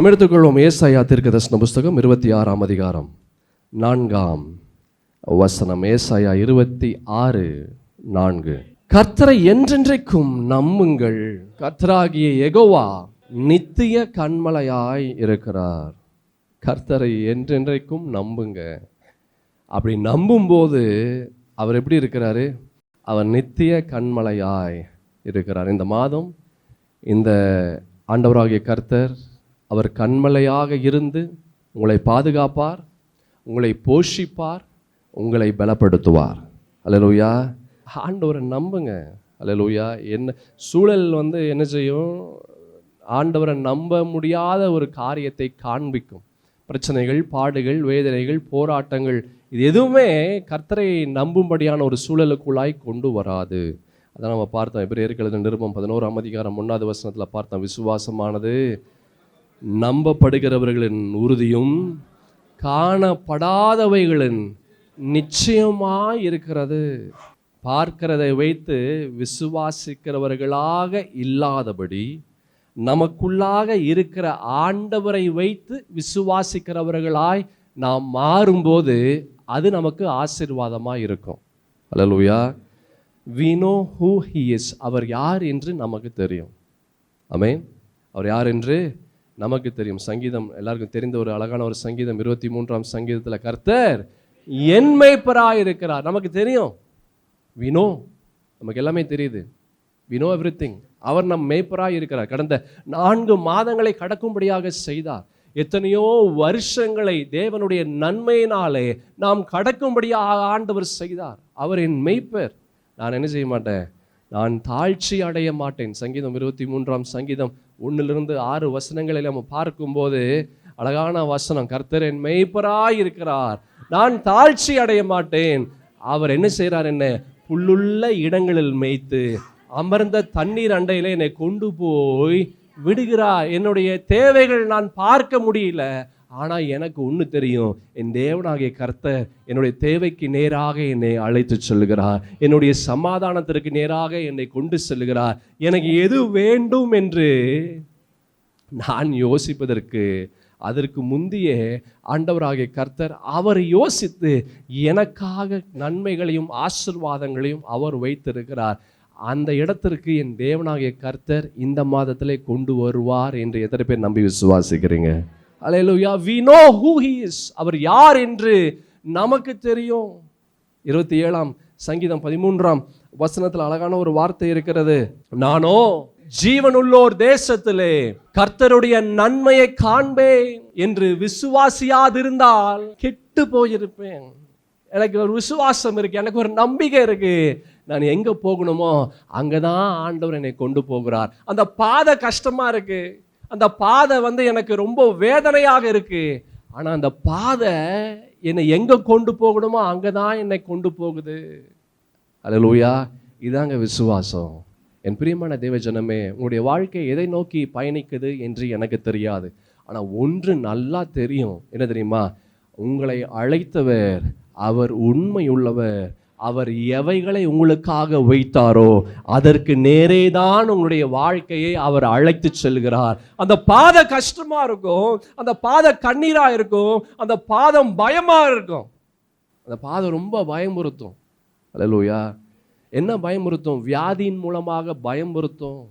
நாம் எடுத்துக்கொள்வோம் ஏசாயா தீர்க்கதரிசன புஸ்தகம் 26ஆம் அதிகாரம் 4ஆம் வசனம். ஏசாயா 26:4. கர்த்தரை என்றென்றைக்கும் நம்புங்கள், கர்த்தராகிய யெகோவா நித்திய கன்மலையாய் இருக்கிறார். கர்த்தரை என்றென்றைக்கும் நம்புங்க. அப்படி நம்பும்போது அவர் எப்படி இருக்கிறாரு? அவர் நித்திய கன்மலையாய் இருக்கிறார். இந்த மாதம் இந்த ஆண்டவராகிய கர்த்தர் அவர் கன்மலையாக இருந்து உங்களை பாதுகாப்பார், உங்களை போஷிப்பார், உங்களை பலப்படுத்துவார். அல்லேலூயா. ஆண்டவரை நம்புங்க. அல்லேலூயா. என்ன சூழல் என்ன செய்யும்? ஆண்டவரை நம்ப முடியாத ஒரு காரியத்தை காண்பிக்கும். பிரச்சனைகள், பாடுகள், வேதனைகள், போராட்டங்கள், இது எதுவுமே கர்த்தரை நம்பும்படியான ஒரு சூழலுக்குள்ளாய் கொண்டு வராது. அதான் நம்ம பார்த்தோம். எபிரேயருக்கு எழுதின நிருபம் 11ஆம் அதிகாரம் 1வது வசனத்தில் பார்த்தோம். விசுவாசமானது நம்பப்படுகிறவர்களின் உறுதியும் காணப்படாதவைகளின் நிச்சயமாய் இருக்கிறது. பார்க்கிறதை வைத்து விசுவாசிக்கிறவர்களாக இல்லாதபடி நமக்குள்ளாக இருக்கிற ஆண்டவரை வைத்து விசுவாசிக்கிறவர்களாய் நாம் மாறும்போது அது நமக்கு ஆசீர்வாதமாக இருக்கும். அல்லேலூயா. We know who he is. அவர் யார் என்று நமக்கு தெரியும். ஆமென். அவர் யார் என்று நமக்கு தெரியும். சங்கீதம் எல்லாருக்கும் தெரிந்த ஒரு அழகான ஒரு சங்கீதம் 23ஆம் சங்கீதத்தில் கர்த்தர் என் மேய்ப்பராய் இருக்கிறார். நமக்கு தெரியும். we know. நமக்கு எல்லாமே தெரியுது. we know everything. அவர் நம் மேய்ப்பராய் இருக்கிறார். கடந்த 4 மாதங்களை கடக்கும்படியாக செய்தார். எத்தனையோ வருஷங்களை தேவனுடைய நன்மையினாலே நாம் கடக்கும்படியாக ஆண்டவர் செய்தார். அவர் என் மேய்ப்பர். நான் என்ன செய்ய மாட்டேன்? நான் தாழ்ச்சி அடைய மாட்டேன். சங்கீதம் 23ஆம் சங்கீதம் 1-6 வசனங்களை நம்ம பார்க்கும்போது அழகான வசனம். கர்த்தர் என் மேய்ப்பராய் இருக்கிறார், நான் தாழ்ச்சி அடைய மாட்டேன். அவர் என்ன செய்கிறார்? என்ன புல்லுள்ள இடங்களில் மேய்த்து அமர்ந்த தண்ணீர் அண்டையிலே என்னை கொண்டு போய் விடுகிறார். என்னுடைய தேவைகள் நான் பார்க்க முடியல, ஆனால் எனக்கு ஒன்று தெரியும். என் தேவனாகிய கர்த்தர் என்னுடைய தேவைக்கு நேராக என்னை அழைத்து செல்கிறார். என்னுடைய சமாதானத்திற்கு நேராக என்னை கொண்டு செல்கிறார். எனக்கு எது வேண்டும் என்று நான் யோசிப்பதற்கு அதற்கு முந்தைய ஆண்டவராகிய கர்த்தர் அவர் யோசித்து எனக்காக நன்மைகளையும் ஆசீர்வாதங்களையும் அவர் வைத்திருக்கிறார். அந்த இடத்திற்கு என் தேவனாகிய கர்த்தர் இந்த மாதத்திலே கொண்டு வருவார் என்று எத்தனை பேர் நம்பி விசுவாசிக்கிறீங்க? அல்லேலூயா. we know who he is. அவர் யார் என்று நமக்கு தெரியும். 27ஆம் சங்கீதம் 13ஆம் வசனத்தில் அழகான ஒரு வார்த்தை இருக்கிறது. நானோ ஜீவனுள்ளோர் தேசத்திலே கர்த்தருடைய நன்மையை காண்பேன் என்று விசுவாசியாதிருந்தால் கெட்டு போயிருப்பேன். எனக்கு ஒரு விசுவாசம் இருக்கு, எனக்கு ஒரு நம்பிக்கை இருக்கு. நான் எங்க போகணுமோ அங்கதான் ஆண்டவர் என்னை கொண்டு போகிறார். அந்த பாதை கஷ்டமா இருக்கு, அந்த பாதை எனக்கு ரொம்ப வேதனையாக இருக்கு. ஆனா அந்த பாதை என்னை எங்க கொண்டு போகணுமோ அங்கதான் என்னை கொண்டு போகுது. அல்லேலூயா. இதாங்க விசுவாசம். என் பிரியமான தேவ ஜனமே, உங்களுடைய வாழ்க்கை எதை நோக்கி பயணிக்குது என்று எனக்கு தெரியாது. ஆனா ஒன்று நல்லா தெரியும். என்ன தெரியுமா? உங்களை அழைத்தவர் அவர் உண்மையுள்ளவர். அவர் எவைகளை உங்களுக்காக வைத்தாரோ அதற்கு நேரேதான் உங்களுடைய வாழ்க்கையை அவர் அழைத்து செல்கிறார். அந்த பாதை கஷ்டமா இருக்கும், அந்த பாதை கண்ணீரா இருக்கும், அந்த பாதம் பயமா இருக்கும், அந்த பாதை ரொம்ப பயமுறுத்தும். அல்லேலூயா. என்ன பயமுறுத்தும்? வியாதியின் மூலமாக பயமுறுத்தும்,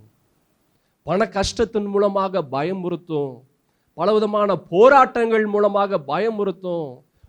பண கஷ்டத்தின் மூலமாக பயமுறுத்தும், பலவிதமான போராட்டங்கள் மூலமாக பயமுறுத்தும்.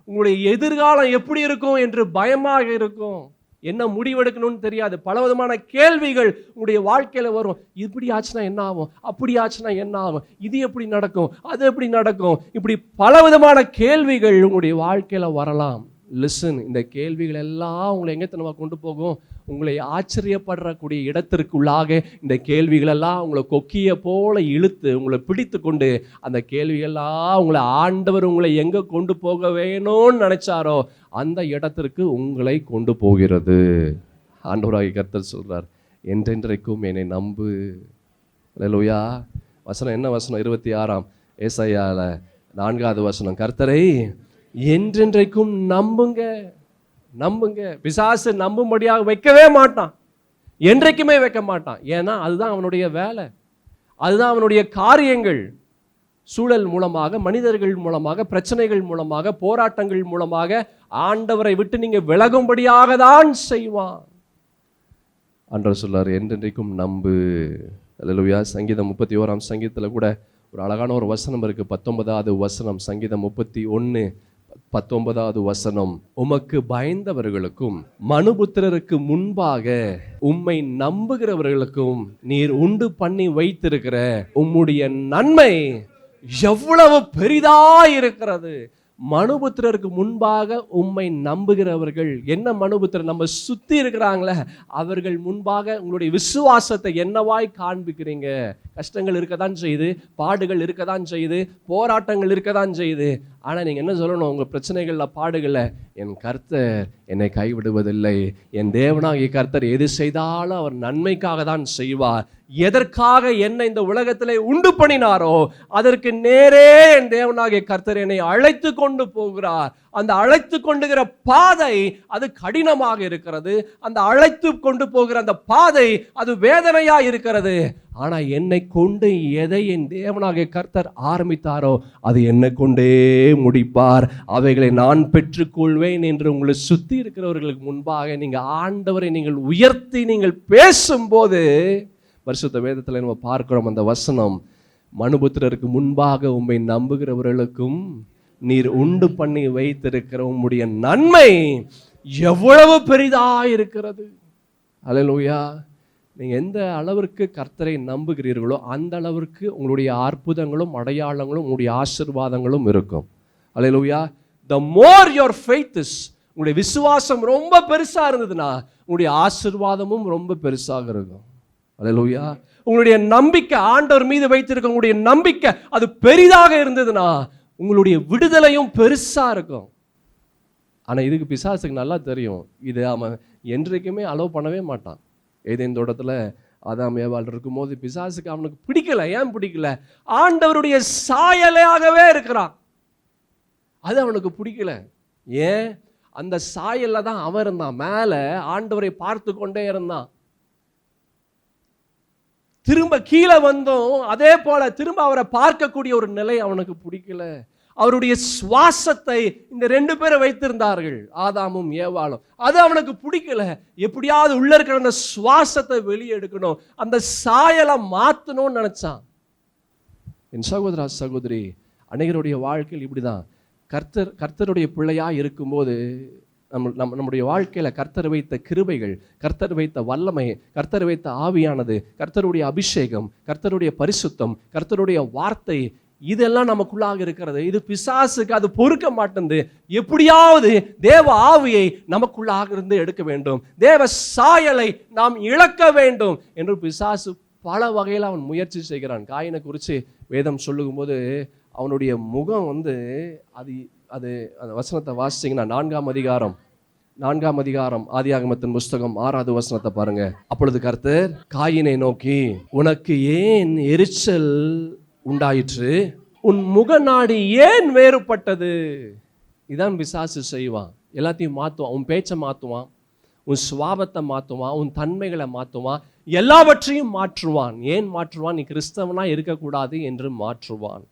உங்களுடைய எதிர்காலம் எப்படி இருக்கும் என்று பயமாக இருக்கும். என்ன முடிவெடுக்கணும்னு தெரியாது. பலவிதமான கேள்விகள் உங்களுடைய வாழ்க்கையில வரும். இப்படி ஆச்சுன்னா என்ன ஆகும், அப்படி ஆச்சுன்னா என்ன ஆகும், இது எப்படி நடக்கும், அது எப்படி நடக்கும், இப்படி பலவிதமான கேள்விகள் உங்களுடைய வாழ்க்கையில வரலாம். லிசன், இந்த கேள்விகள் எல்லாம் உங்களை எங்கே நம்ம கொண்டு போகும்? உங்களை ஆச்சரியப்படக்கூடிய இடத்திற்குள்ளாக இந்த கேள்விகள் எல்லாம் உங்களை கொக்கிய போல இழுத்து உங்களை பிடித்து கொண்டு அந்த கேள்விகள்லாம் உங்களை ஆண்டவர் உங்களை எங்கே கொண்டு போக வேணும்னு நினைச்சாரோ அந்த இடத்திற்கு உங்களை கொண்டு போகிறது. ஆண்டவராகிய கர்த்தர் சொல்றார், என்றென்றைக்கும் என்னை நம்பு. அல்லேலூயா. வசனம் என்ன வசனம்? 26ஆம் ஏசாயால 4வது வசனம். கர்த்தரை என்றென்றைக்கும் நம்புங்க. நம்புங்க. பிசாசு நம்பும்படியாக வைக்கவே மாட்டான், என்றைக்குமே வைக்க மாட்டான். ஏன்னா அதுதான் அவனுடைய வேலை, அதுதான் அவனுடைய காரியங்கள். சூழல் மூலமாக, மனிதர்கள் மூலமாக, பிரச்சனைகள் மூலமாக, போராட்டங்கள் மூலமாக ஆண்டவரை விட்டு நீங்க விலகும்படியாக தான் செய்வான். ஆண்டவர் சொல்றாரு, என்றென்றைக்கும் நம்பு. அல்லேலூயா. சங்கீதம் 31 சங்கீதத்தில் கூட ஒரு அழகான ஒரு வசனம் இருக்கு. 19வது வசனம், சங்கீதம் 31:19 வசனம். உமக்கு பயந்தவர்களுக்கும் மனுபுத்திரருக்கு முன்பாக உம்மை நம்புகிறவர்களுக்கும் நீர் உண்டு பண்ணி வைத்திருக்கிற உம்முடைய நன்மை எவ்வளவு பெரிதாயிருக்கிறது. மனுபுத்திரருக்கு முன்பாக உம்மை நம்புகிறவர்கள், என்ன மனுபுத்திரர்? நம்ம சுத்தி இருக்கிறாங்களே, அவர்கள் முன்பாக உங்களுடைய விசுவாசத்தை என்னவாய் காண்பிக்கிறீங்க? கஷ்டங்கள் இருக்கதான் செய்யுது, பாடுகள் இருக்கதான் செய்யுது, போராட்டங்கள் இருக்கதான் செய்யுது. ஆனால் நீங்கள் என்ன சொல்லணும்? உங்கள் பிரச்சனைகளில், பாடுகளில், என் கர்த்தர் என்னை கைவிடுவதில்லை, என் தேவனாகிய கர்த்தர் எது செய்தாலும் அவர் நன்மைக்காக தான் செய்வார். எதற்காக என்னை இந்த உலகத்திலே உண்டு பண்ணினாரோ அதற்கு நேரே என் தேவனாகிய கர்த்தர் என்னை அழைத்து கொண்டு போகிறார். அந்த அழைத்து கொண்டுகிற பாதை அது கடினமாக இருக்கிறது. அந்த அழைத்து கொண்டு போகிற அந்த பாதை அது வேதனையா இருக்கிறது. ஆனா என்னை கொண்டு எதை என் தேவனாகிய கர்த்தர் ஆரம்பித்தாரோ அது என்னை கொண்டே முடிப்பார். அவைகளை நான் பெற்றுக்கொள்வேன் என்று உங்களை சுத்தி இருக்கிறவர்களுக்கு முன்பாக நீங்க ஆண்டவரை நீங்கள் உயர்த்தி நீங்கள் பேசும்போது, பரிசுத்த வேதத்தில் நம்ம பார்க்கிறோம் அந்த வசனம், மனுபுத்திரருக்கு முன்பாக உம்மை நம்புகிறவர்களுக்கும் நீர் உண்டு பண்ணி வைத்திருக்கிற உம்முடைய நன்மை எவ்வளவு பெரிதாயிருக்கிறது. அல்லேலூயா. நீங்க எந்த அளவிற்கு கர்த்தரை நம்புகிறீர்களோ அந்த அளவிற்கு உங்களுடைய அற்புதங்களும் அடையாளங்களும் உங்களுடைய ஆசீர்வாதங்களும் இருக்கும். அல்லேலூயா. The more your faith is, உங்களுடைய விசுவாசம் ரொம்ப பெருசா இருந்ததுன்னா உங்களுடைய ஆசீர்வாதமும் ரொம்ப பெருசாக இருக்கும். அல்லேலூயா. உங்களுடைய நம்பிக்கை, ஆண்டவர் மீது வைத்திருக்க உங்களுடைய நம்பிக்கை அது பெரிதாக இருந்ததுன்னா உங்களுடைய விடுதலையும் பெருசா இருக்கும். ஆனா இதுக்கு பிசாசுக்கு நல்லா தெரியும், இது அவன் என்றைக்குமே அலோவ் பண்ணவே மாட்டான். ஏதேன் தோட்டத்துல ஆதாம் ஏவாள் இருக்கும்போது பிசாசுக்கு அவனுக்கு பிடிக்கல. ஏன் பிடிக்கல? ஆண்டவருடைய சாயலாகவே இருக்கிறான், அது அவனுக்கு பிடிக்கல. ஏன்? அந்த சாயல்ல தான் அவன் இருந்தான், மேல ஆண்டவரை பார்த்து கொண்டே இருந்தான். திரும்ப கீழே வந்தோம் அதே போல திரும்ப அவரை பார்க்கக்கூடிய ஒரு நிலை அவனுக்கு பிடிக்கல. அவருடைய சுவாசத்தை இந்த 2 பேரை வைத்திருந்தார்கள், ஆதாமும் ஏவாளும். அது அவனுக்கு பிடிக்கல. எப்படியாவது உள்ள இருக்கிற அந்த சுவாசத்தை வெளியே எடுக்கணும், அந்த சாயலை மாற்றணும்னு நினைச்சான். என் சகோதரா சகோதரி, அநேகருடைய வாழ்க்கையில் இப்படிதான். கர்த்தருடைய பிள்ளையா இருக்கும்போது நம்முடைய வாழ்க்கையில கர்த்தர் வைத்த கிருபைகள், கர்த்தர் வைத்த வல்லமை, கர்த்தர் வைத்த ஆவியானது, கர்த்தருடைய அபிஷேகம், கர்த்தருடைய பரிசுத்தம், கர்த்தருடைய வார்த்தை, இதெல்லாம் நமக்குள்ளாக இருக்கிறது. இது பிசாசுக்கு அது பொறுக்க மாட்டேங்குது. எப்படியாவது தேவ ஆவியை நமக்குள்ளாக இருந்து எடுக்க வேண்டும், தேவ சாயலை நாம் இழக்க வேண்டும் என்று பிசாசு பல வகையில் அவன் முயற்சி செய்கிறான். காயினை குறித்து வேதம் சொல்லும் போது அவனுடைய முகம் அது அந்த வசனத்தை வாசிச்சிங்கன்னா 4ஆம் அதிகாரம் ஆதியாகமத்தின் புஸ்தகம் 6வது வசனத்தை பாருங்க. அப்பொழுது கர்த்தர் காயினை நோக்கி, உனக்கு ஏன் எரிச்சல் உண்டாயிற்று? உன் முகநாடி ஏன் வேறுபட்டது? இதான் பிசாசு செய்வான். எல்லாத்தையும் மாற்றுவான். உன் பேச்சை மாற்றுவான், உன் சுவாபத்தை மாற்றுவான், உன் தன்மைகளை மாற்றுவான், எல்லாவற்றையும் மாற்றுவான். ஏன் மாற்றுவான்? நீ கிறிஸ்தவனா இருக்கக்கூடாது என்று மாற்றுவான்.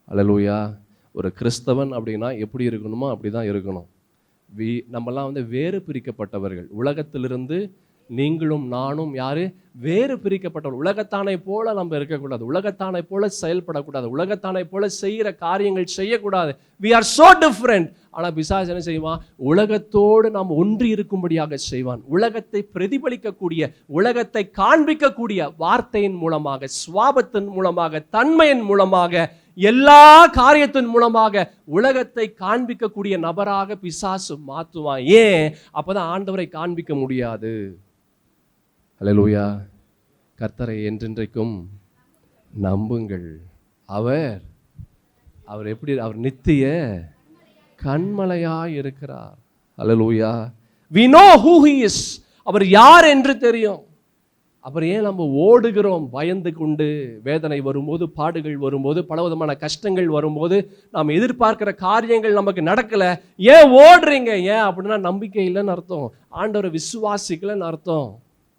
அல்லேலூயா. ஒரு கிறிஸ்தவன் அப்படின்னா எப்படி இருக்கணுமோ அப்படிதான் இருக்கணும். நம்மெல்லாம் வேறு பிரிக்கப்பட்டவர்கள். உலகத்திலிருந்து நீங்களும் நானும் யாரு? வேறு பிரிக்கப்பட்டவர்கள். உலகத்தானை போல நம்ம இருக்கக்கூடாது, உலகத்தானை போல செயல்படக்கூடாது, உலகத்தானை போல செய்கிற காரியங்கள் செய்யக்கூடாது. we are so different. ஆனால் பிசாசு என்ன செய்வான்? உலகத்தோடு நாம் ஒன்றி இருக்கும்படியாக செய்வான். உலகத்தை பிரதிபலிக்கக்கூடிய, உலகத்தை காண்பிக்கக்கூடிய வார்த்தையின் மூலமாக, சுவாபத்தின் மூலமாக, தன்மையின் மூலமாக, எல்லா காரியத்தின் மூலமாக உலகத்தை காண்பிக்கக்கூடிய நபராக பிசாசு மாற்றுவான். ஏன்? அப்பதான் ஆண்டவரை காண்பிக்க முடியாது. அல்லேலூயா. கர்த்தரை என்றென்றைக்கும் நம்புங்கள். அவர் எப்படி? அவர் நித்திய கண்மலையாய் இருக்கிறார். அல்லேலூயா. we know who he is. அவர் யார் என்று தெரியும். அப்புறம் ஏன் நம்ம ஓடுகிறோம்? பயந்து கொண்டு. வேதனை வரும்போது, பாடுகள் வரும்போது, பலவிதமான கஷ்டங்கள் வரும்போது, நாம் எதிர்பார்க்கிற காரியங்கள் நமக்கு நடக்கல. ஏன் ஓடுறீங்க? ஏன் அப்படின்னா நம்பிக்கை இல்லைன்னு அர்த்தம், ஆண்டவரை விசுவாசிக்கலன்னு அர்த்தம்.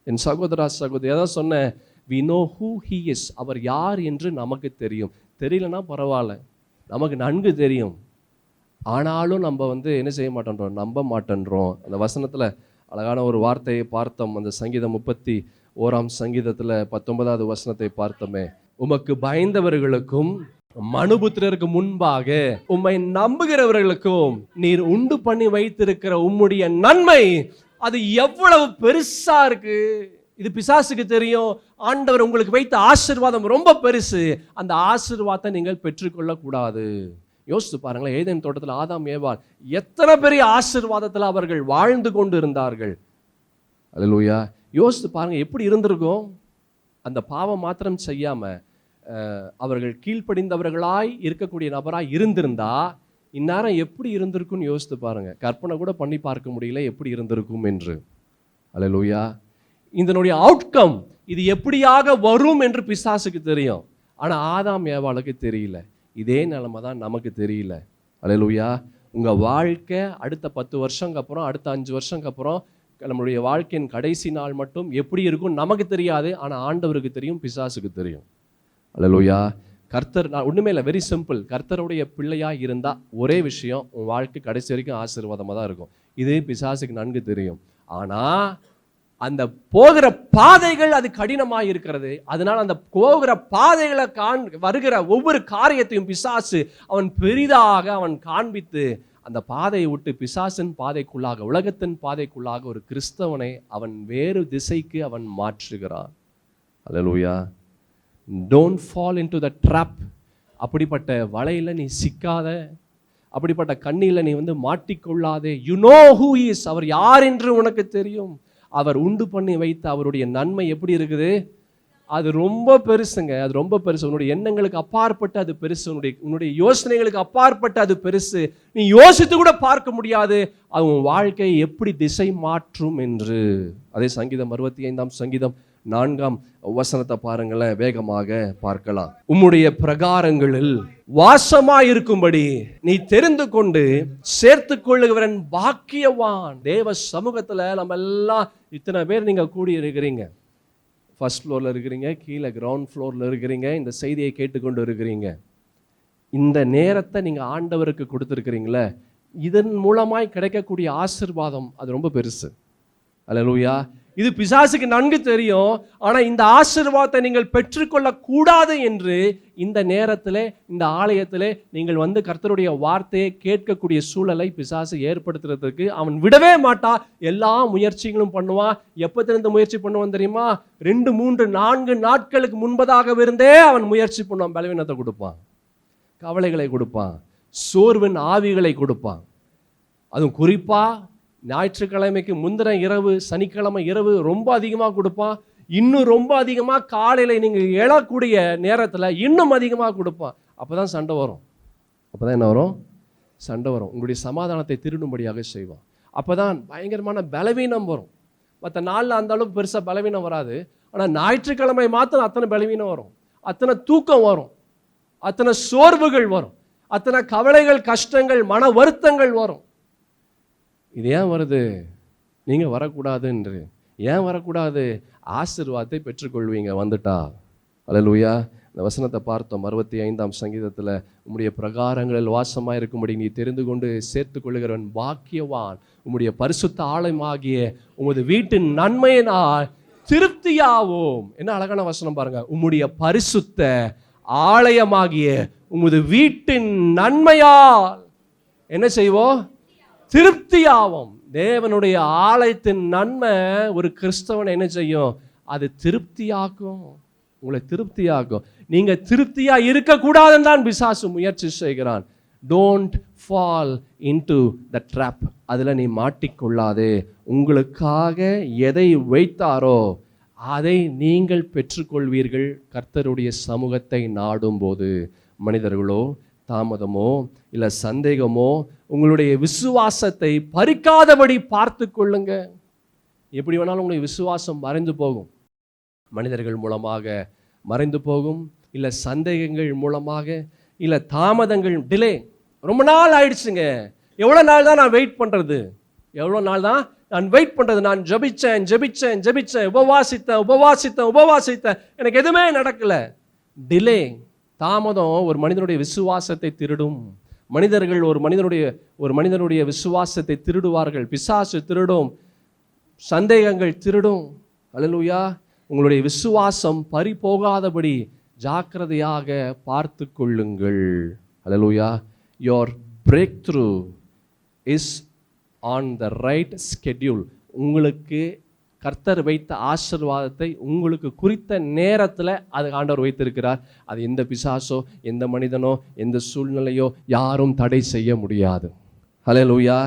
என் சகோதரா சகோதரி, அதான் சொன்னேன், we know who he is. அவர் யார் என்று நமக்கு தெரியும். தெரியலன்னா பரவாயில்ல, நமக்கு நன்கு தெரியும். ஆனாலும் நம்ம என்ன செய்ய மாட்டேன்றோம், நம்ப மாட்டேன்றோம். அந்த வசனத்தில் அழகான ஒரு வார்த்தையை பார்த்தோம். அந்த சங்கீதம் 31ஆம் சங்கீதத்தில் 19வது வசனத்தை பார்த்தோமே, உமக்கு பயந்தவர்களுக்கும் மனுபுத்திரருக்கு முன்பாக உம்மை நம்புகிறவர்களுக்கும் நீர் உண்டு பண்ணி வைத்திருக்கிற உம்முடைய நன்மை அது எவ்வளவு பெருசா இருக்கு. இது பிசாசுக்கு தெரியும். ஆண்டவர் உங்களுக்கு வைத்த ஆசீர்வாதம் ரொம்ப பெருசு. அந்த ஆசீர்வாதத்தை நீங்கள் பெற்றுக்கொள்ள கூடாது. யோசித்து பாருங்களேன், ஏதேன் தோட்டத்தில் ஆதாம் ஏவாள் எத்தனை பெரிய ஆசீர்வாதத்தில் அவர்கள் வாழ்ந்து கொண்டு இருந்தார்கள். அல்லேலூயா. யோசித்து பாருங்க, எப்படி இருந்திருக்கும். அந்த பாவம் மாத்திரம் செய்யாம அவர்கள் கீழ்ப்படிந்தவர்களாய் இருக்கக்கூடிய நபராய் இருந்திருந்தா இந்நேரம் எப்படி இருந்திருக்கும்னு யோசித்து பாருங்க. கற்பனை கூட பண்ணி பார்க்க முடியல எப்படி இருந்திருக்கும் என்று. அல்லேலூயா. இதனுடைய அவுட்கம் இது எப்படியாக வரும் என்று பிசாசுக்கு தெரியும். ஆனால் ஆதாம் ஏவாளுக்கு தெரியல. இதே நிலைமை தான் நமக்கு தெரியல. அல்லேலூயா. உங்கள் வாழ்க்கை அடுத்த 10 வருஷங்க அப்புறம், அடுத்த 5 வருஷங்க அப்புறம், நம்மளுடைய வாழ்க்கையின் கடைசி நாள் மட்டும் எப்படி இருக்கும் நமக்கு தெரியாது. ஆனால் ஆண்டவருக்கு தெரியும், பிசாசுக்கு தெரியும். அல்லேலூயா. கர்த்தர், நான் ஒன்றுமே இல்லை, வெரி சிம்பிள். கர்த்தருடைய பிள்ளையாக இருந்தால் ஒரே விஷயம், உன் வாழ்க்கை கடைசி வரைக்கும் ஆசீர்வாதமாக தான் இருக்கும். இது பிசாசுக்கு நன்கு தெரியும். ஆனால் அந்த போகிற பாதைகள் அது கடினமாக இருக்கிறது. அதனால் அந்த போகிற பாதைகளை வருகிற ஒவ்வொரு காரியத்தையும் பிசாசு அவன் பெரிதாக அவன் காண்பித்து அந்த பாதையை விட்டு பிசாசின் பாதைக்குள்ளாக, உலகத்தின் பாதைக்குள்ளாக ஒரு கிறிஸ்தவனை அவன் வேறு திசைக்கு அவன் மாற்றுகிறான். அல்லேலூயா. Don't fall into the trap. அப்படிப்பட்ட வலையில் நீ சிக்காத, அப்படிப்பட்ட கண்ணியில் நீ மாட்டிக்கொள்ளாதே. You know who he is. அவர் யார் என்று உனக்கு தெரியும். அவர் உண்டு பண்ணி வைத்த அவருடைய நன்மை எப்படி இருக்குது, அது ரொம்ப பெருசுங்க. அது ரொம்ப பெருசு. உன்னுடைய எண்ணங்களுக்கு அப்பாற்பட்டு அது பெருசு. உன்னுடைய யோசனைகளுக்கு அப்பாற்பட்டு அது பெருசு. நீ யோசித்து கூட பார்க்க முடியாது அது உன் வாழ்க்கையை எப்படி திசை மாற்றும் என்று. அதே சங்கீதம் 65ஆம் சங்கீதம் 4ஆம் வசனத்தை பாருங்களேன், வேகமாக பார்க்கலாம். உம்முடைய பிரகாரங்களில் வாசமாயிருக்கும்படி நீ தெரிந்து கொண்டு சேர்த்து கொள்ளுகிறவன் பாக்கியவான். தேவ சமூகத்தில் நம்ம எல்லாம் இத்தனை பேர் நீங்க கூடி இருக்கிறீங்க. ஃபர்ஸ்ட் ஃப்ளோரில் இருக்கிறீங்க, கீழே கிரவுண்ட் ஃப்ளோரில் இருக்கிறீங்க, இந்த செய்தியை கேட்டுக்கொண்டு இருக்கிறீங்க. இந்த நேரத்தை நீங்கள் ஆண்டவருக்கு கொடுத்துருக்கிறீங்களே, இதன் மூலமாய் கிடைக்கக்கூடிய ஆசீர்வாதம் அது ரொம்ப பெருசு. அல்லேலூயா. இது பிசாசுக்கு நன்கு தெரியும். ஆனால் இந்த ஆசீர்வாதத்தை நீங்கள் பெற்றுக்கொள்ள கூடாது என்று இந்த நேரத்தில், இந்த ஆலயத்தில் நீங்கள் கர்த்தருடைய வார்த்தையை கேட்கக்கூடிய சூழலை பிசாசு ஏற்படுத்துறதுக்கு அவன் விடவே மாட்டான். எல்லா முயற்சிகளும் பண்ணுவான். எப்பத்திலிருந்து முயற்சி பண்ணுவான் தெரியுமா? 2, 3, 4 நாட்களுக்கு முன்பதாக இருந்தே அவன் முயற்சி பண்ணுவான். பலவீனத்தை கொடுப்பான், கவலைகளை கொடுப்பான், சோர்வின் ஆவிகளை கொடுப்பான். அதுவும் குறிப்பாக ஞாயிற்றுக்கிழமைக்கு முந்தின இரவு, சனிக்கிழமை இரவு ரொம்ப அதிகமாக கொடுப்பான். இன்னும் ரொம்ப அதிகமாக காலையில் நீங்கள் எழக்கூடிய நேரத்தில் இன்னும் அதிகமாக கொடுப்பான். அப்போ தான் சண்டை வரும். அப்போ தான் என்ன வரும்? சண்டை வரும். உங்களுடைய சமாதானத்தை திருடும்படியாக செய்வான். அப்போ தான் பயங்கரமான பலவீனம் வரும். மற்ற நாளில் அந்த அளவுக்கு பெருசாக பலவீனம் வராது. ஆனால் ஞாயிற்றுக்கிழமை மாத்திரம் அத்தனை பலவீனம் வரும், அத்தனை தூக்கம் வரும், அத்தனை சோர்வுகள் வரும், அத்தனை கவலைகள், கஷ்டங்கள், மன வருத்தங்கள் வரும். இது ஏன் வருது? நீங்கள் வரக்கூடாது என்று. ஏன் வரக்கூடாது? ஆசீர்வாதத்தை பெற்றுக்கொள்வீங்க வந்துட்டா. அல்லேலூயா. இந்த வசனத்தை பார்த்தோம் 65ஆம் சங்கீதத்தில். உம்முடைய பிரகாரங்களில் வாசமாக இருக்கும்படி நீ தெரிந்து கொண்டு சேர்த்து கொள்ளுகிறவன் பாக்கியவான். உம்முடைய பரிசுத்த ஆலயமாகிய உமது வீட்டின் நன்மையினால் திருப்தியாவோம். என்ன அழகான வசனம் பாருங்க. உம்முடைய பரிசுத்த ஆலயமாகிய உமது வீட்டின் நன்மையால் என்ன செய்வோம்? திருப்தியாவோம். தேவனுடைய ஆலயத்தின் நன்மை ஒரு கிறிஸ்தவனை என்ன செய்யும்? அது திருப்தியாக்கும். உங்களை திருப்தியாக்கும். நீங்க திருப்தியா இருக்கக்கூடாதுன்னு தான் பிசாசு முயற்சி செய்கிறான். Don't fall into the drop. அதில் நீ மாட்டிக்கொள்ளாதே. உங்களுக்காக எதை வைத்தாரோ அதை நீங்கள் பெற்றுக்கொள்வீர்கள். கர்த்தருடைய சமூகத்தை நாடும் போது மனிதர்களோ தாமதமோ இல்லை சந்தேகமோ உங்களுடைய விசுவாசத்தை பறிக்காதபடி பார்த்து கொள்ளுங்க. எப்படி வேணாலும் உங்களுடைய விசுவாசம் மறைந்து போகும். மனிதர்கள் மூலமாக மறைந்து போகும், இல்லை சந்தேகங்கள் மூலமாக, இல்லை தாமதங்கள், டிலே. ரொம்ப நாள் ஆயிடுச்சுங்க. எவ்வளோ நாள் தான் நான் வெயிட் பண்ணுறது? எவ்வளோ நாள் தான் நான் வெயிட் பண்ணுறது? நான் ஜெபிச்சேன், உபவாசித்தேன், எனக்கு எதுவுமே நடக்கலை. டிலே. தாமதம் ஒரு மனிதனுடைய விசுவாசத்தை திருடும். மனிதர்கள் ஒரு மனிதனுடைய விசுவாசத்தை திருடுவார்கள். பிசாசு திருடும், சந்தேகங்கள் திருடும். அல்லேலூயா. உங்களுடைய விசுவாசம் பறி போகாதபடி ஜாக்கிரதையாக பார்த்து கொள்ளுங்கள். அல்லேலூயா. Your breakthrough is on the right schedule. உங்களுக்கு கர்த்தர் வைத்த ஆசீர்வாதத்தை உங்களுக்கு குறித்த நேரத்தில் அது ஆண்டவர் வைத்திருக்கிறார். அது எந்த பிசாசோ, எந்த மனிதனோ, எந்த சூழ்நிலையோ யாரும் தடை செய்ய முடியாது. ஹல்லேலூயா.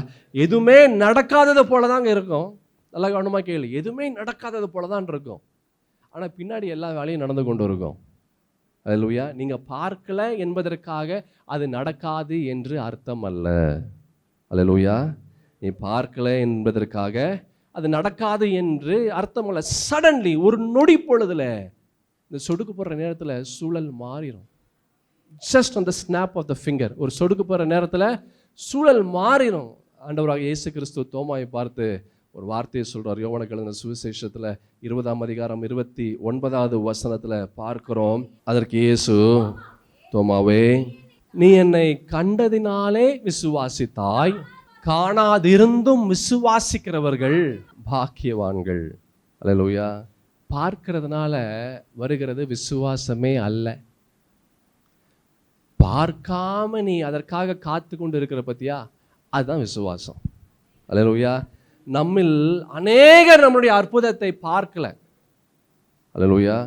எதுவுமே நடக்காதது போல தாங்க இருக்கும். நல்லா கவனமாக கேளு. எதுவுமே நடக்காதது போல தான் இருக்கும். ஆனால் பின்னாடி எல்லா வேலையும் நடந்து கொண்டு இருக்கும். ஹல்லேலூயா. நீங்கள் பார்க்கல என்பதற்காக அது நடக்காது என்று அர்த்தம் அல்ல. ஹல்லேலூயா. நீ பார்க்கல என்பதற்காக அது நடக்காது என்று அர்த்தம் அல்ல. சடன்லி ஒரு நொடி பொழுதுல இந்த சொடுக்கு போடுற நேரத்தில் சூழல் மாறிடும். Just on the snap of the finger. ஒரு சொடுக்கு போடுற நேரத்தில் சூழல் மாறிடும். ஆண்டவராக இயேசு கிறிஸ்து தோமாவை பார்த்து ஒரு வார்த்தையை சொல்றார். யோவானுக்கு எழுதின சுவிசேஷத்தில் 20ஆம் அதிகாரம் 29வது வசனத்தில் பார்க்கிறோம். அதற்கு இயேசு, தோமாவே, நீ என்னை கண்டதினாலே விசுவாசித்தாய், காணாதிருந்தும் விசுவாசிக்கிறவர்கள் பாக்கியவான்கள். அல்லேலூயா. பார்க்கிறதுனால வருகிறது விசுவாசமே அல்ல. பார்க்காம நீ அதற்காக காத்து கொண்டு இருக்கிற பத்தியா, அதுதான் விசுவாசம். அல்லேலூயா. நம்மில் அநேகர் நம்முடைய அற்புதத்தை பார்க்கல. அல்லேலூயா.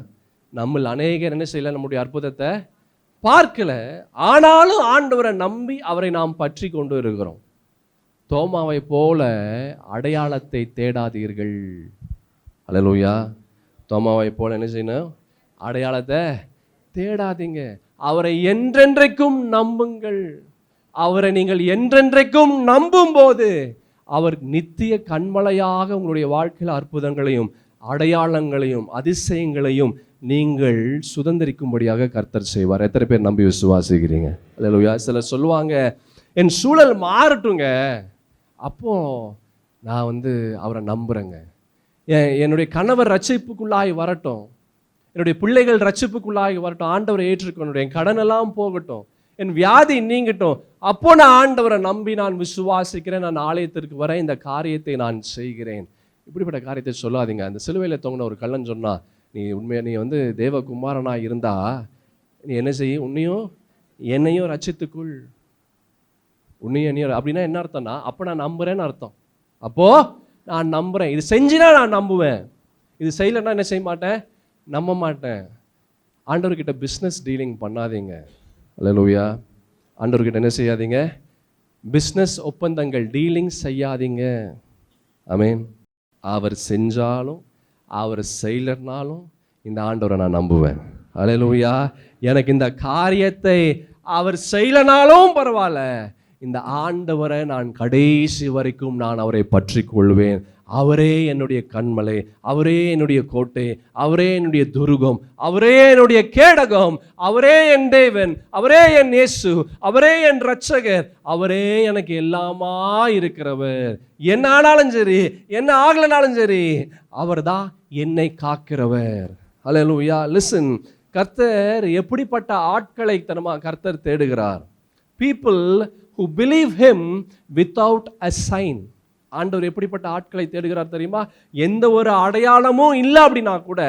நம்மில் அநேகர் என்ன செய்யல, நம்முடைய அற்புதத்தை பார்க்கல. ஆனாலும் ஆண்டவரை நம்பி அவரை நாம் பற்றி கொண்டு இருக்கிறோம். தோமாவை போல அடையாளத்தை தேடாதீர்கள். அல்லேலூயா. தோமாவை போல என்ன செய்யணும்? அடையாளத்தை தேடாதீங்க. அவரை என்றென்றைக்கும் நம்புங்கள். அவரை நீங்கள் என்றென்றைக்கும் நம்பும் போது அவர் நித்திய கண்மலையாக உங்களுடைய வாழ்க்கையில் அற்புதங்களையும் அடையாளங்களையும் அதிசயங்களையும் நீங்கள் சுதந்திரிக்கும்படியாக கர்த்தர் செய்வார். எத்தனை பேர் நம்பி விசுவாசிக்கிறீங்க? அல்லேலூயா. சிலர் சொல்லுவாங்க, என் சூழல் மாறட்டுங்க, அப்போ நான் அவரை நம்புகிறேங்க. என்னுடைய கணவர் ரட்சிப்புக்குள்ளாகி வரட்டும், என்னுடைய பிள்ளைகள் ரட்சிப்புக்குள்ளாகி வரட்டும், ஆண்டவரை ஏற்றுக்கணும், என் கடனெல்லாம் போகட்டும், என் வியாதி நீங்கட்டும், அப்போ நான் ஆண்டவரை நம்பி நான் விசுவாசிக்கிறேன், நான் ஆலயத்திற்கு வரேன், இந்த காரியத்தை நான் செய்கிறேன். இப்படிப்பட்ட காரியத்தை சொல்லாதீங்க. அந்த சிலுவையில் தொங்கின ஒரு கள்ளன் சொன்னா, நீ உண்மையாக நீ தேவகுமாரனாக இருந்தா நீ என்ன செய்ய, உன்னையும் என்னையும் ரட்சித்துக்குள், உன்னையும் என்னையும். அப்படின்னா என்ன அர்த்தம்னா, அப்போ நான் நம்புறேன்னு அர்த்தம். அப்போ நான் நம்புறேன், இது செஞ்சுனா நான் நம்புவேன், இது செய்யலைன்னா என்ன செய்ய மாட்டேன், நம்ப மாட்டேன். ஆண்டவர்கிட்ட பிஸ்னஸ் டீலிங் பண்ணாதீங்க. அல்லேலூயா. ஆண்டவர்கிட்ட என்ன செய்யாதீங்க, பிஸ்னஸ் ஒப்பந்தங்கள் டீலிங் செய்யாதீங்க. ஆமென். அவர் செஞ்சாலும் அவர் செய்யலைனாலும் இந்த ஆண்டவரை நான் நம்புவேன். அல்லேலூயா. எனக்கு இந்த காரியத்தை அவர் செய்யலைனாலும் பரவாயில்ல, இந்த ஆண்டவரை நான் கடைசி வரைக்கும் நான் அவரை பற்றி கொள்வேன். அவரே என்னுடைய கண்மலை, அவரே என்னுடைய கோட்டை, அவரே என்னுடைய துருகம், அவரே என்னுடைய கேடகம், அவரே என் தேவன், அவரே என் இயேசு, அவரே என் இரட்சகர், அவரே எனக்கு எல்லாமா இருக்கிறவர். என்ன ஆனாலும் சரி, என்ன ஆகலனாலும் சரி, அவர் தான் என்னை காக்கிறவர். அல்லேலூயா. லிசன், கர்த்தர் எப்படிப்பட்ட ஆட்களை கர்த்தர் தேடுகிறார்? people who believe him without a sign. ஆண்டவர் எப்படிப்பட்ட ஆட்களை தேடுகிறார் தெரியுமா? எந்த ஒரு அடையாளமும் இல்லை அப்படின்னா கூட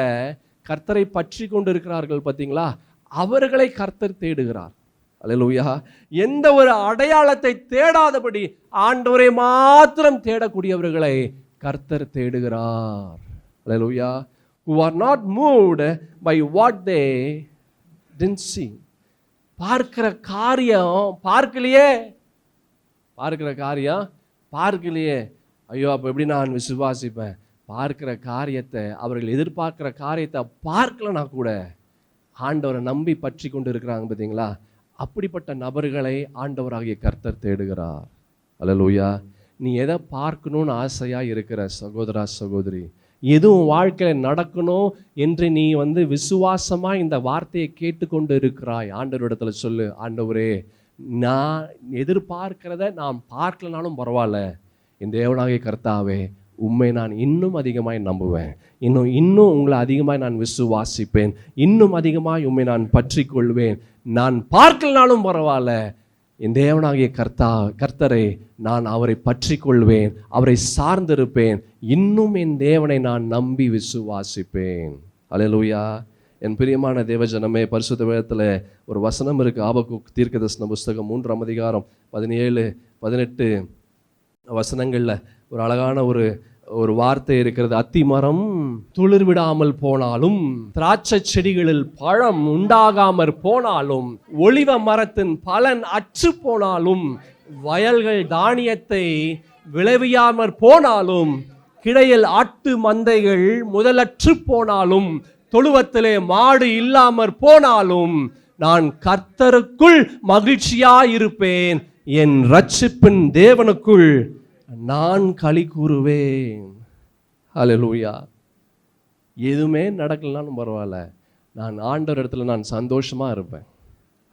கர்த்தரை பற்றி கொண்டு இருக்கிறார்கள் பார்த்தீங்களா, அவர்களை கர்த்தர் தேடுகிறார். அல்லேலூயா. எந்த ஒரு அடையாளத்தை தேடாதபடி ஆண்டவரை மாத்திரம் தேடக்கூடியவர்களை கர்த்தர் தேடுகிறார். அல்லேலூயா. who are not moved by what they didn't see. பார்க்கிற காரியம் பார்க்கலையே, பார்க்கிற காரியம் பார்க்கலையே, ஐயோ அப்போ எப்படி நான் விசுவாசிப்பேன்? பார்க்கிற காரியத்தை, அவர்கள் எதிர்பார்க்கிற காரியத்தை பார்க்கலனா கூட ஆண்டவரை நம்பி பற்றி கொண்டு இருக்கிறாங்க பார்த்தீங்களா, அப்படிப்பட்ட நபர்களை ஆண்டவராகிய கர்த்தர் தேடுகிறார். அல்லேலூயா. நீ எதை பார்க்கணும்னு ஆசையாக இருக்கிற சகோதரா சகோதரி, எதுவும் வாழ்க்கையில் நடக்கணும் என்று நீ விசுவாசமாக இந்த வார்த்தையை கேட்டுக்கொண்டு இருக்கிறாய், ஆண்டவரிடத்துல சொல்லு, ஆண்டவரே நான் எதிர்பார்க்கிறத நான் பார்க்கலனாலும் பரவாயில்ல, என் தேவனாகிய கர்த்தாவே உம்மை நான் இன்னும் அதிகமாய் நம்புவேன், இன்னும் உங்களை அதிகமாய் நான் விசுவாசிப்பேன், இன்னும் அதிகமாய் உம்மை நான் பற்றி கொள்வேன். நான் பார்க்கலனாலும் பரவாயில்ல, என் தேவனாகிய கர்த்தரை நான் அவரை பற்றி கொள்வேன், அவரை சார்ந்திருப்பேன், இன்னும் என் தேவனை நான் நம்பி விசுவாசிப்பேன். அல்லேலூயா. என் பிரியமான தேவஜனமே, பரிசுத்த வேதத்தில் ஒரு வசனம் இருக்கு. ஆபக்கூக் தீர்க்கதரிசன புஸ்தகம் 3ஆம் அதிகாரம் 17-18 வசனங்களில் ஒரு அழகான ஒரு வார்த்தை இருக்கிறது. அத்தி மரம் துளிர் விடாமல் போனாலும், திராட்சை செடிகளில் பழம் உண்டாகாமற் போனாலும், ஒலிவ மரத்தின் பலன் அற்று போனாலும், வயல்கள் தானியத்தை விளைவியாமற் போனாலும், கிடையில் ஆட்டு மந்தைகள் முதலற்று போனாலும், தொழுவத்திலே மாடு இல்லாமற் போனாலும், நான் கர்த்தருக்குள் மகிழ்ச்சியாயிருப்பேன், என் இரட்சிப்பின் தேவனுக்குள் நான் களி கூறுவேன். ஹல்லேலூயா. எதுவுமே நடக்கலனாலும் பரவாயில்ல, நான் ஆண்டவர் இடத்துல நான் சந்தோஷமாக இருப்பேன்.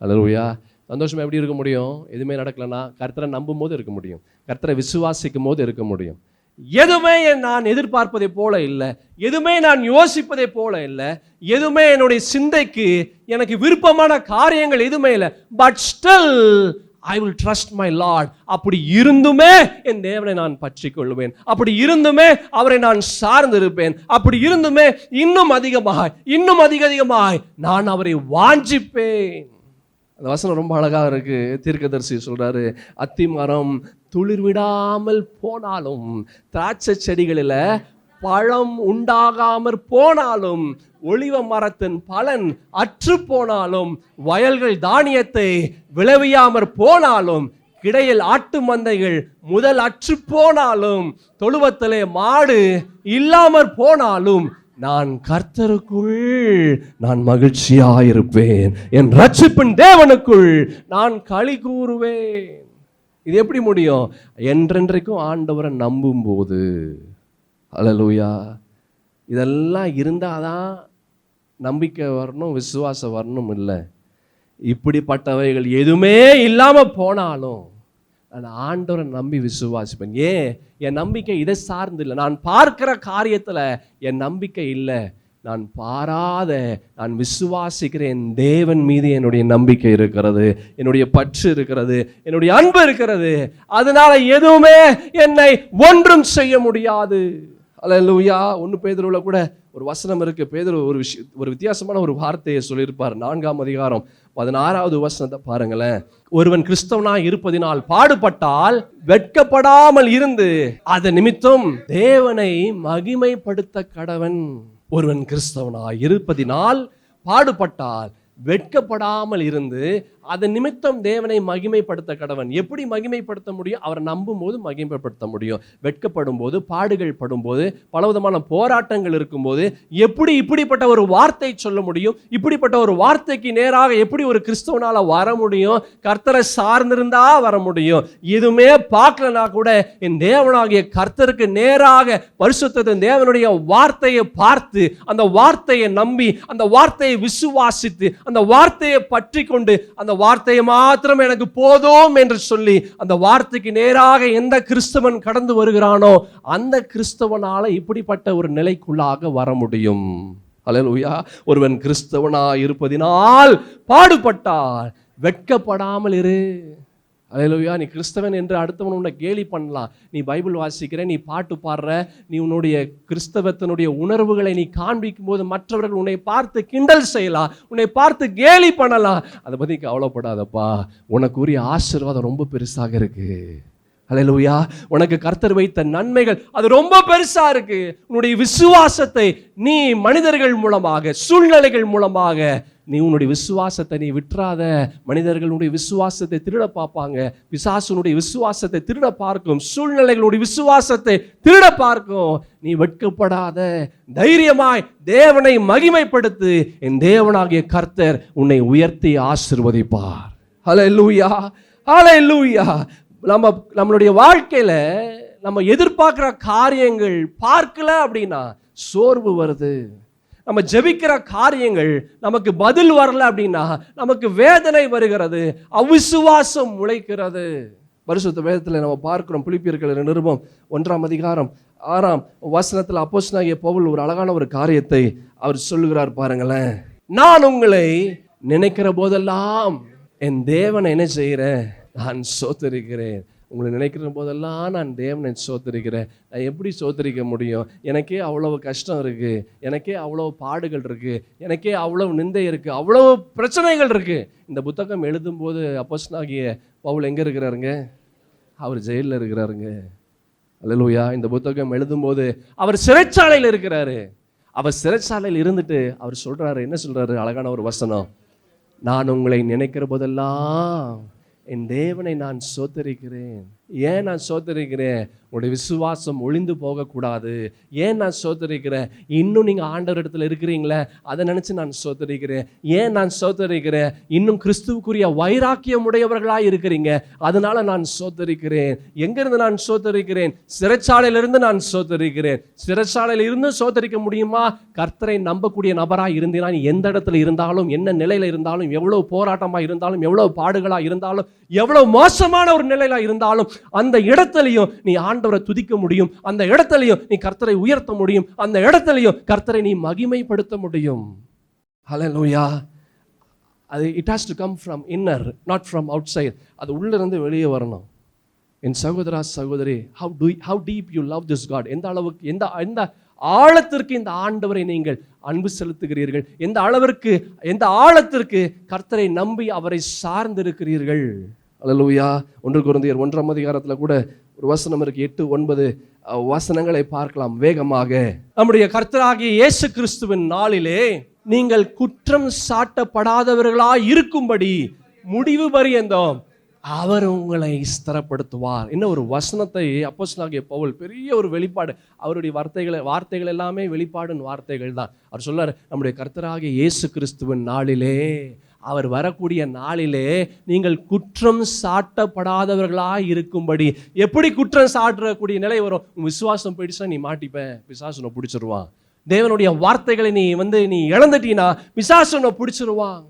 ஹல்லேலூயா. சந்தோஷமாக எப்படி இருக்க முடியும்? எதுவுமே நடக்கலன்னா கர்த்தரை நம்பும் போது இருக்க முடியும், கர்த்தரை விசுவாசிக்கும் போது இருக்க முடியும். எதுவுமே நான் எதிர்பார்ப்பதை போல இல்லை, எதுவுமே நான் யோசிப்பதை போல இல்லை, எதுவுமே என்னுடைய சிந்தைக்கு எனக்கு விருப்பமான காரியங்கள் எதுவுமே இல்லை. But still I will trust my Lord. அப்படி இருந்துமே என் தேவனை நான் பற்றி கொள்வேன், அப்படி இருந்துமே அவரை நான் சார்ந்திருப்பேன், அப்படி இருந்துமே இன்னும் அதிகமாய் நான் அவரை வாஞ்சிப்பேன். அந்த வசனம் ரொம்ப அழகாக இருக்கு. தீர்க்கதரிசி சொல்றாரு, அத்தி மரம் துளிர் விடாமல் போனாலும், திராட்சை செடிகளில் பழம் உண்டாகாமற் போனாலும், ஒலிவ மரத்தின் பலன் அற்று போனாலும், வயல்கள் தானியத்தை விளைவியாமற் போனாலும், கிடையில் ஆட்டு மந்தைகள் முதல் அற்று போனாலும், தொழுவத்திலே மாடு இல்லாமற் போனாலும், நான் கர்த்தருக்குள் நான் மகிழ்ச்சியாயிருப்பேன், என் இரட்சிப்பின் தேவனுக்குள் நான் களி கூறுவேன். இது எப்படி முடியும்? என்றென்றைக்கும் ஆண்டவரை நம்பும் போது. அல்லேலூயா. இதெல்லாம் இருந்தாதான் நம்பிக்கை வரணும், விசுவாசம் வரணும் இல்லை. இப்படிப்பட்டவைகள் எதுவுமே இல்லாமல் போனாலும் நான் ஆண்டவரை நம்பி விசுவாசிப்பேன். ஏன்? என் நம்பிக்கை இதை சார்ந்து இல்லை, நான் பார்க்கிற காரியத்தில் என் நம்பிக்கை இல்லை, நான் பாராத நான் விசுவாசிக்கிற என் தேவன் மீது என்னுடைய நம்பிக்கை இருக்கிறது, என்னுடைய பற்று இருக்கிறது, என்னுடைய அன்பு இருக்கிறது. அதனால எதுவுமே என்னை ஒன்றும் செய்ய முடியாது. அல்லேலூயா. 1 பேதுருவுல கூட ஒரு வசனம் இருக்கு. பேதுரு ஒரு வித்தியாசமான ஒரு வார்த்தையை சொல்லியிருப்பார். 4ஆம் அதிகாரம் 16வது வசனத்தை பாருங்களேன். ஒருவன் கிறிஸ்தவனாய் இருப்பதினால் பாடுபட்டால் வெட்கப்படாமல் இருந்து அதன் நிமித்தம் தேவனை மகிமைப்படுத்த கடவன். ஒருவன் கிறிஸ்தவனாய் இருப்பதினால் பாடுபட்டால் வெட்கப்படாமல் இருந்து அதன் நிமித்தம் தேவனை மகிமைப்படுத்த கடவன். எப்படி மகிமைப்படுத்த முடியும்? அவரை நம்பும் போது மகிமைப்படுத்த முடியும். வெட்கப்படும் போது, பாடுகள் படும்போது, பலவிதமான போராட்டங்கள் இருக்கும்போது எப்படி இப்படிப்பட்ட ஒரு வார்த்தை சொல்ல முடியும்? இப்படிப்பட்ட ஒரு வார்த்தைக்கு நேராக எப்படி ஒரு கிறிஸ்தவனால வர முடியும்? கர்த்தரை சார்ந்திருந்தா வர முடியும். எதுவுமே பார்க்கலனா கூட என் தேவனாகிய கர்த்தருக்கு நேராக பரிசுத்தத்தின் தேவனுடைய வார்த்தையை பார்த்து, அந்த வார்த்தையை நம்பி, அந்த வார்த்தையை விசுவாசித்து, அந்த வார்த்தையை பற்றி கொண்டு, அந்த வார்த்தையை மாத்திரம் எனக்கு போதும் என்று சொல்லி அந்த வார்த்தைக்கு நேராக எந்த கிறிஸ்தவன் கடந்து வருகிறானோ அந்த கிறிஸ்தவனால இப்படிப்பட்ட ஒரு நிலைக்குள்ளாக வர முடியும். அல்லேலூயா. ஒருவன் கிறிஸ்தவனாய் இருப்பதினால் பாடுபட்டால் வெட்கப்படாமல் இரு. அல்லேலூயா. நீ கிறிஸ்தவன் என்று அடுத்தவன் உன்னை கேலி பண்ணலாம். நீ பைபிள் வாசிக்கிற, நீ பாட்டு பாடுற, நீ உன்னுடைய கிறிஸ்தவத்தினுடைய உணர்வுகளை நீ காண்பிக்கும் போது மற்றவர்கள் உன்னை பார்த்து கிண்டல் செய்யலாம், உன்னை பார்த்து கேலி பண்ணலாம். அதை பற்றி கவலைப்படாதப்பா, உனக்குரிய ஆசீர்வாதம் ரொம்ப பெருசாக இருக்கு. அல்லேலூயா. உனக்கு கர்த்தர் வைத்த நன்மைகள் அது ரொம்ப பெருசா இருக்கு. உன்னுடைய விசுவாசத்தை நீ மனிதர்கள் மூலமாக, சூழ்நிலைகள் மூலமாக நீ உன்னுடைய விசுவாசத்தை நீ விட்டுறாத. மனிதர்களுடைய விசுவாசத்தை திருட பார்ப்பாங்க, பிசாசுனுடைய விசுவாசத்தை திருட பார்க்கும், சூழ்நிலைகளுடைய விசுவாசத்தை திருட பார்க்கும். நீ வெட்கப்படாத, தைரியமாய் தேவனை மகிமைப்படுத்து. என் தேவனாகிய கர்த்தர் உன்னை உயர்த்தி ஆசீர்வதிப்பார். ஹல்லேலூயா, ஹல்லேலூயா. நம்மளுடைய வாழ்க்கையில நம்ம எதிர்பார்க்கிற காரியங்கள் பார்க்கல அப்படின்னா சோர்வு வருது. நம்ம ஜெபிக்கிற காரியங்கள் நமக்கு பதில் வரல அப்படின்னா நமக்கு வேதனை வருகிறது, அவிசுவாசம் முளைக்கிறது. பரிசுத்த வேதத்தில் நம்ம பார்க்கிறோம். பிலிப்பியர்கள் நிருபம் 1ஆம் அதிகாரம் 6ஆம் வசனத்தில் அப்போஸ்தலனாகிய பவுல் ஒரு அழகான ஒரு காரியத்தை அவர் சொல்லுகிறார் பாருங்களேன். நான் உங்களை நினைக்கிற போதெல்லாம் என் தேவனை என்ன செய்கிறேன், நான் சோத்தரிக்கிறேன். உங்களை நினைக்கிற போதெல்லாம் நான் தேவனை சோத்தரிக்கிறேன். நான் எப்படி சோத்தரிக்க முடியும்? எனக்கே அவ்வளவு கஷ்டம் இருக்குது, எனக்கே அவ்வளவு பாடுகள் இருக்குது, எனக்கே அவ்வளவு நிந்தை இருக்குது, அவ்வளவு பிரச்சனைகள் இருக்குது. இந்த புத்தகம் எழுதும்போது அப்போஸ்தலனாகிய பவுல் எங்கே இருக்கிறாருங்க? அவர் ஜெயிலில் இருக்கிறாருங்க. அல்லேலூயா. இந்த புத்தகம் எழுதும்போது அவர் சிறைச்சாலையில் இருக்கிறாரு. அவர் சிறைச்சாலையில் இருந்துட்டு அவர் சொல்றாரு, என்ன சொல்றாரு? அழகான ஒரு வசனம். நான் உங்களை நினைக்கிற போதெல்லாம் என் தேவனை நான் சோத்தரிக்கிறேன். ஏன் நான் சோத்தரிக்கிறேன்? உங்களுடைய விசுவாசம் ஒளிந்து போகக்கூடாது. ஏன் நான் சோத்தரிக்கிறேன்? இன்னும் நீங்கள் ஆண்டவர் இடத்துல இருக்கிறீங்களே, அதை நினச்சி நான் சோத்தரிக்கிறேன். ஏன் நான் சோத்தரிக்கிறேன்? இன்னும் கிறிஸ்துவுக்குரிய வைராக்கியம் உடையவர்களாக இருக்கிறீங்க, அதனால நான் சோத்தரிக்கிறேன். எங்கிருந்து நான் சோத்தரிக்கிறேன்? சிறைச்சாலையிலிருந்து நான் சோத்தரிக்கிறேன். சிறைச்சாலையில் இருந்து சோத்தரிக்க முடியுமா? கர்த்தரை நம்பக்கூடிய நபராக இருந்தீங்கன்னா, எந்த இடத்துல இருந்தாலும், என்ன நிலையில் இருந்தாலும், எவ்வளவு போராட்டமாக இருந்தாலும், எவ்வளவு பாடுகளாக இருந்தாலும், எவ்வளவு மோசமான ஒரு நிலையில இருந்தாலும், அந்த இடத்துலையும் நீ ஆண்டவரை துதிக்க முடியும். அந்த இடத்துலையும் நீ கர்த்தரை உயர்த்த முடியும். அந்த இடத்துலையும் கர்த்தரை நீ மகிமைப்படுத்த முடியும். ஹல்லேலூயா. அது it has to come from inner, not from outside. அது உள்ள இருந்து வெளியே வரணும். என் சகோதரா சகோதரி, how deep you love this God. எந்த அளவுக்கு, எந்த ஆழத்திற்கு இந்த ஆண்டவரை நீங்கள் அன்பு செலுத்துகிறீர்கள், எந்த அளவிற்கு, எந்த ஆழத்திற்கு கர்த்தரை நம்பி அவரை சார்ந்திருக்கிறீர்கள். அல்லேலூயா. 1 கொரிந்தியர் 1ஆம் அதிகாரத்தில் கூட ஒரு வசனம் இருக்கு. 8-9 வசனங்களை பார்க்கலாம் வேகமாக. நம்முடைய கர்த்தராகிய இயேசு கிறிஸ்துவின் நாளிலே நீங்கள் குற்றம் சாட்டப்படாதவர்களாய் இருக்கும்படி முடிவு பரியந்தம் அவர் உங்களை ஸ்திரப்படுத்துவார். என்ன ஒரு வசனத்தை அப்போஸ்தலனாகிய பவுல், பெரிய ஒரு வெளிப்பாடு. அவருடைய வார்த்தைகள் எல்லாமே வெளிப்பாடுன்னு வார்த்தைகள் தான். அவர் சொல்றார், நம்முடைய கர்த்தராகிய இயேசு கிறிஸ்துவின் நாளிலே, அவர் வரக்கூடிய நாளிலே நீங்கள் குற்றம் சாட்டப்படாதவர்களாக இருக்கும்படி. எப்படி குற்றம் சாட்டக்கூடிய நிலை வரும்? விசுவாசம் போயிடுச்சுன்னா நீ மாட்டிப்ப, பிசாசுனை பிடிச்சிருவான். தேவனுடைய வார்த்தைகளை நீ இழந்துட்டீங்கன்னா பிசாசுனை பிடிச்சிருவான்.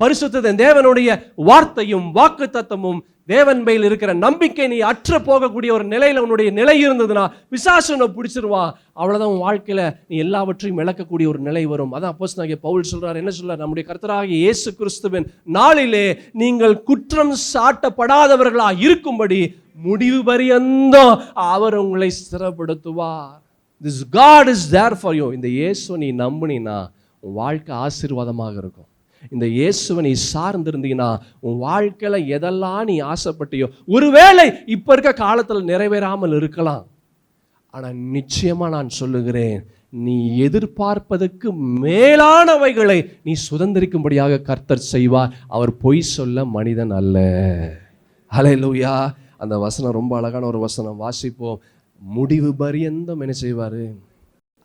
பரிசுத்த தேவனுடைய வார்த்தையும் வாக்கு தத்தமும் தேவன் மேல் இருக்கிற நம்பிக்கை நீ அற்ற போகக்கூடிய ஒரு நிலையில உன்னுடைய நிலை இருந்ததுன்னா பிசாசு உன்னை பிடிச்சிருவான். அவ்வளவுதான், உன் வாழ்க்கையில நீ எல்லாவற்றையும் இழக்கக்கூடிய ஒரு நிலை வரும். அதான் அப்போஸ்தலனாகிய பவுல் சொல்றார், என்ன சொல்றார்? நம்முடைய கர்த்தராகிய இயேசு கிறிஸ்துவின் நாளிலே நீங்கள் குற்றம் சாட்டப்படாதவர்களா இருக்கும்படி முடிவு பரியந்தம் அவர் உங்களை ஸ்திரப்படுத்துவார். This God is there for you. இந்த இயேசுவை நீ நம்பினா உன் வாழ்க்கை ஆசீர்வாதமாக இருக்கும். இந்த இயேசுவை நீ சார்ந்திருந்தீங்கன்னா உன் வாழ்க்கையில எதெல்லாம் நீ ஆசைப்பட்டியோ, ஒருவேளை இப்ப இருக்க காலத்தில் நிறைவேறாமல் இருக்கலாம், ஆனா நிச்சயமா நான் சொல்லுகிறேன், நீ எதிர்பார்ப்பதற்கு மேலானவைகளை நீ சுதந்திரிக்கும்படியாக கர்த்தர் செய்வார். அவர் பொய் சொல்ல மனிதன் அல்ல. ஹல்லேலூயா. அந்த வசனம் ரொம்ப அழகான ஒரு வசனம், வாசிப்போம். முடிவு பரியந்தம் என்ன செய்வாரு?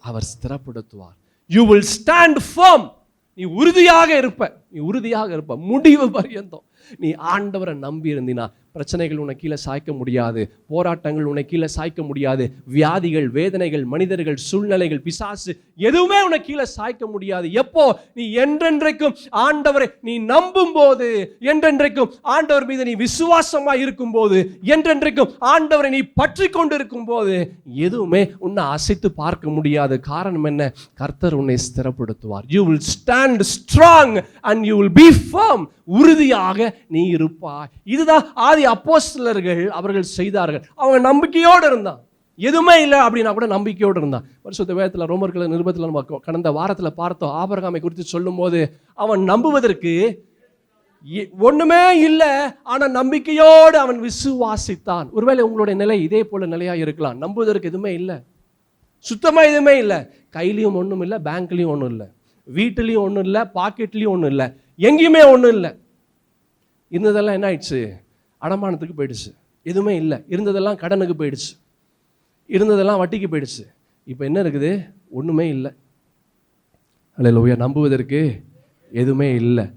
அவர் ஸ்திரப்படுத்துவார். You will stand firm. நீ உறுதியாக இருப்ப முடிவு பரியந்தம். நீ ஆண்டவரை நம்பி இருந்தினா பிரச்சனைகள் உன்னை கீழே சாய்க்க முடியாது, போராட்டங்கள் உன்னை கீழே சாய்க்க முடியாது, வியாதிகள், வேதனைகள், மனிதர்கள், சூழ்நிலைகள், பிசாசு எதுவுமே உன்னை கீழே சாய்க்க முடியாது. எப்போ? நீ என்றென்றைக்கும் ஆண்டவரை நீ நம்பும் போது, என்றென்றைக்கும் ஆண்டவர் மீது நீ விசுவாசமா இருக்கும் போது, என்றென்றைக்கும் ஆண்டவரை நீ பற்றி கொண்டு இருக்கும் போது எதுவுமே உன்னை அசைத்து பார்க்க முடியாது. காரணம் என்ன? கர்த்தர் உன்னை ஸ்திரப்படுத்துவார். You will stand strong and you will be firm. உறுதியாக நீ இருப்பாய். இதுதான் ஆதி அப்போஸ்தலர்கள் அவர்கள் செய்தார்கள். அவங்க நம்பிக்கையோடு இருந்தான். எதுவுமே இல்லை அப்படின்னா கூட நம்பிக்கையோடு இருந்தான். பரிசுத்த வேதத்தில் ரோமர்கள் நிருபத்தில் நம்ம கடந்த வாரத்தில் பார்த்தோம். ஆபிரகாமை குறித்து சொல்லும் போது அவன் நம்புவதற்கு ஒண்ணுமே இல்லை, ஆனா நம்பிக்கையோடு அவன் விசுவாசித்தான். ஒருவேளை உங்களுடைய நிலை இதே போல நிலையா இருக்கலாம். நம்புவதற்கு எதுவுமே இல்லை, சுத்தமா எதுவுமே இல்லை. கையிலையும் ஒன்றும் இல்லை, பேங்க்லையும் ஒன்றும் இல்லை, வீட்டிலையும் ஒன்றும் இல்லை, பாக்கெட்லையும் ஒன்றும் இல்லை, எங்கேயுமே ஒன்றும் இல்லை. இருந்ததெல்லாம் என்ன ஆயிடுச்சு? அடமானத்துக்கு போயிடுச்சு. எதுவுமே இல்லை. இருந்ததெல்லாம் கடனுக்கு போயிடுச்சு, இருந்ததெல்லாம் வட்டிக்கு போயிடுச்சு. இப்போ என்ன இருக்குது? ஒன்றுமே இல்லை. அல்லேலூயா. நம்புவதற்கு எதுவுமே இல்லை.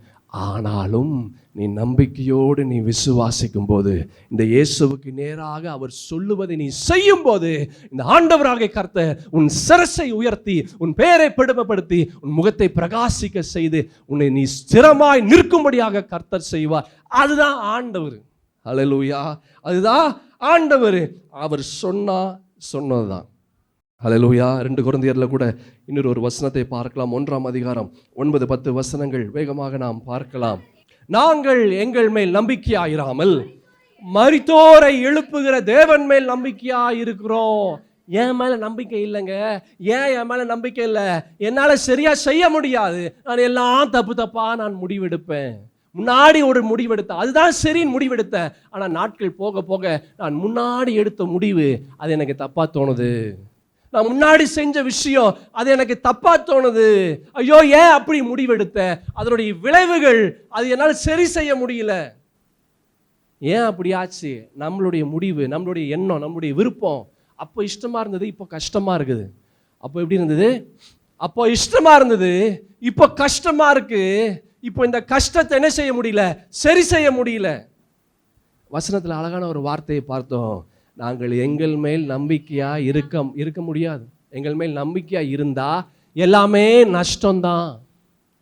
ஆனாலும் நீ நம்பிக்கையோடு நீ விசுவாசிக்கும் போது, இந்த இயேசுவுக்கு நேராக அவர் சொல்லுவதை நீ செய்யும் போது, இந்த ஆண்டவராகிய கர்த்தர் உன் சிரசை உயர்த்தி, உன் பெயரை பெருமைப்படுத்தி, உன் முகத்தை பிரகாசிக்க செய்து உன்னை நீ ஸ்திரமாய் நிற்கும்படியாக கர்த்தர் செய்வார். அதுதான் ஆண்டவர். ஹல்லேலூயா. அதுதான் ஆண்டவர். அவர் சொன்னதுதான். ஹல்லேலூயா. 2 கொரிந்தியர்ல கூட இன்னொரு ஒரு வசனத்தை பார்க்கலாம். 1ஆம் அதிகாரம் 9-10 வசனங்கள் வேகமாக நாம் பார்க்கலாம். நாங்கள் எங்கள் மேல் நம்பிக்கையாயிராமல் மரித்தோரை எழுப்புகிற தேவன் மேல் நம்பிக்கையாயிருக்கிறோம். என் மேல நம்பிக்கை இல்லைங்க. ஏன் என் மேல நம்பிக்கை இல்லை? என்னால சரியா செய்ய முடியாது. நான் எல்லாம் தப்பா நான் முடிவெடுப்பேன். முன்னாடி ஒரு முடிவெடுத்தேன், அதுதான் சரின்னு முடிவெடுத்தேன். ஆனா நாட்கள் போக போக நான் முன்னாடி எடுத்த முடிவு அது எனக்கு தப்பா தோணுது. நான் முன்னாடி செஞ்ச விஷயம் அது எனக்கு தப்பா தோணுது. ஐயோ, ஏன் அப்படி முடிவெடுத்தேன்? அதனுடைய விளைவுகள் அது என்னால் சரி செய்ய முடியல. ஏன் அப்படி ஆச்சு? நம்மளுடைய முடிவு, நம்மளுடைய எண்ணம், நம்மளுடைய விருப்பம் அப்போ இஷ்டமா இருந்தது, இப்போ கஷ்டமா இருக்குது. அப்போ எப்படி இருந்தது? அப்போ இஷ்டமா இருந்தது, இப்போ கஷ்டமா இருக்கு. இப்போ இந்த கஷ்டத்தை என்ன செய்ய முடியல? சரி செய்ய முடியல. வசனத்தில் அழகான ஒரு வார்த்தையை பார்த்தோம். நாங்கள் எங்கள் மேல் நம்பிக்கையா இருக்க முடியாது. எங்கள் மேல் நம்பிக்கையா இருந்தா எல்லாமே நஷ்டம்தான்.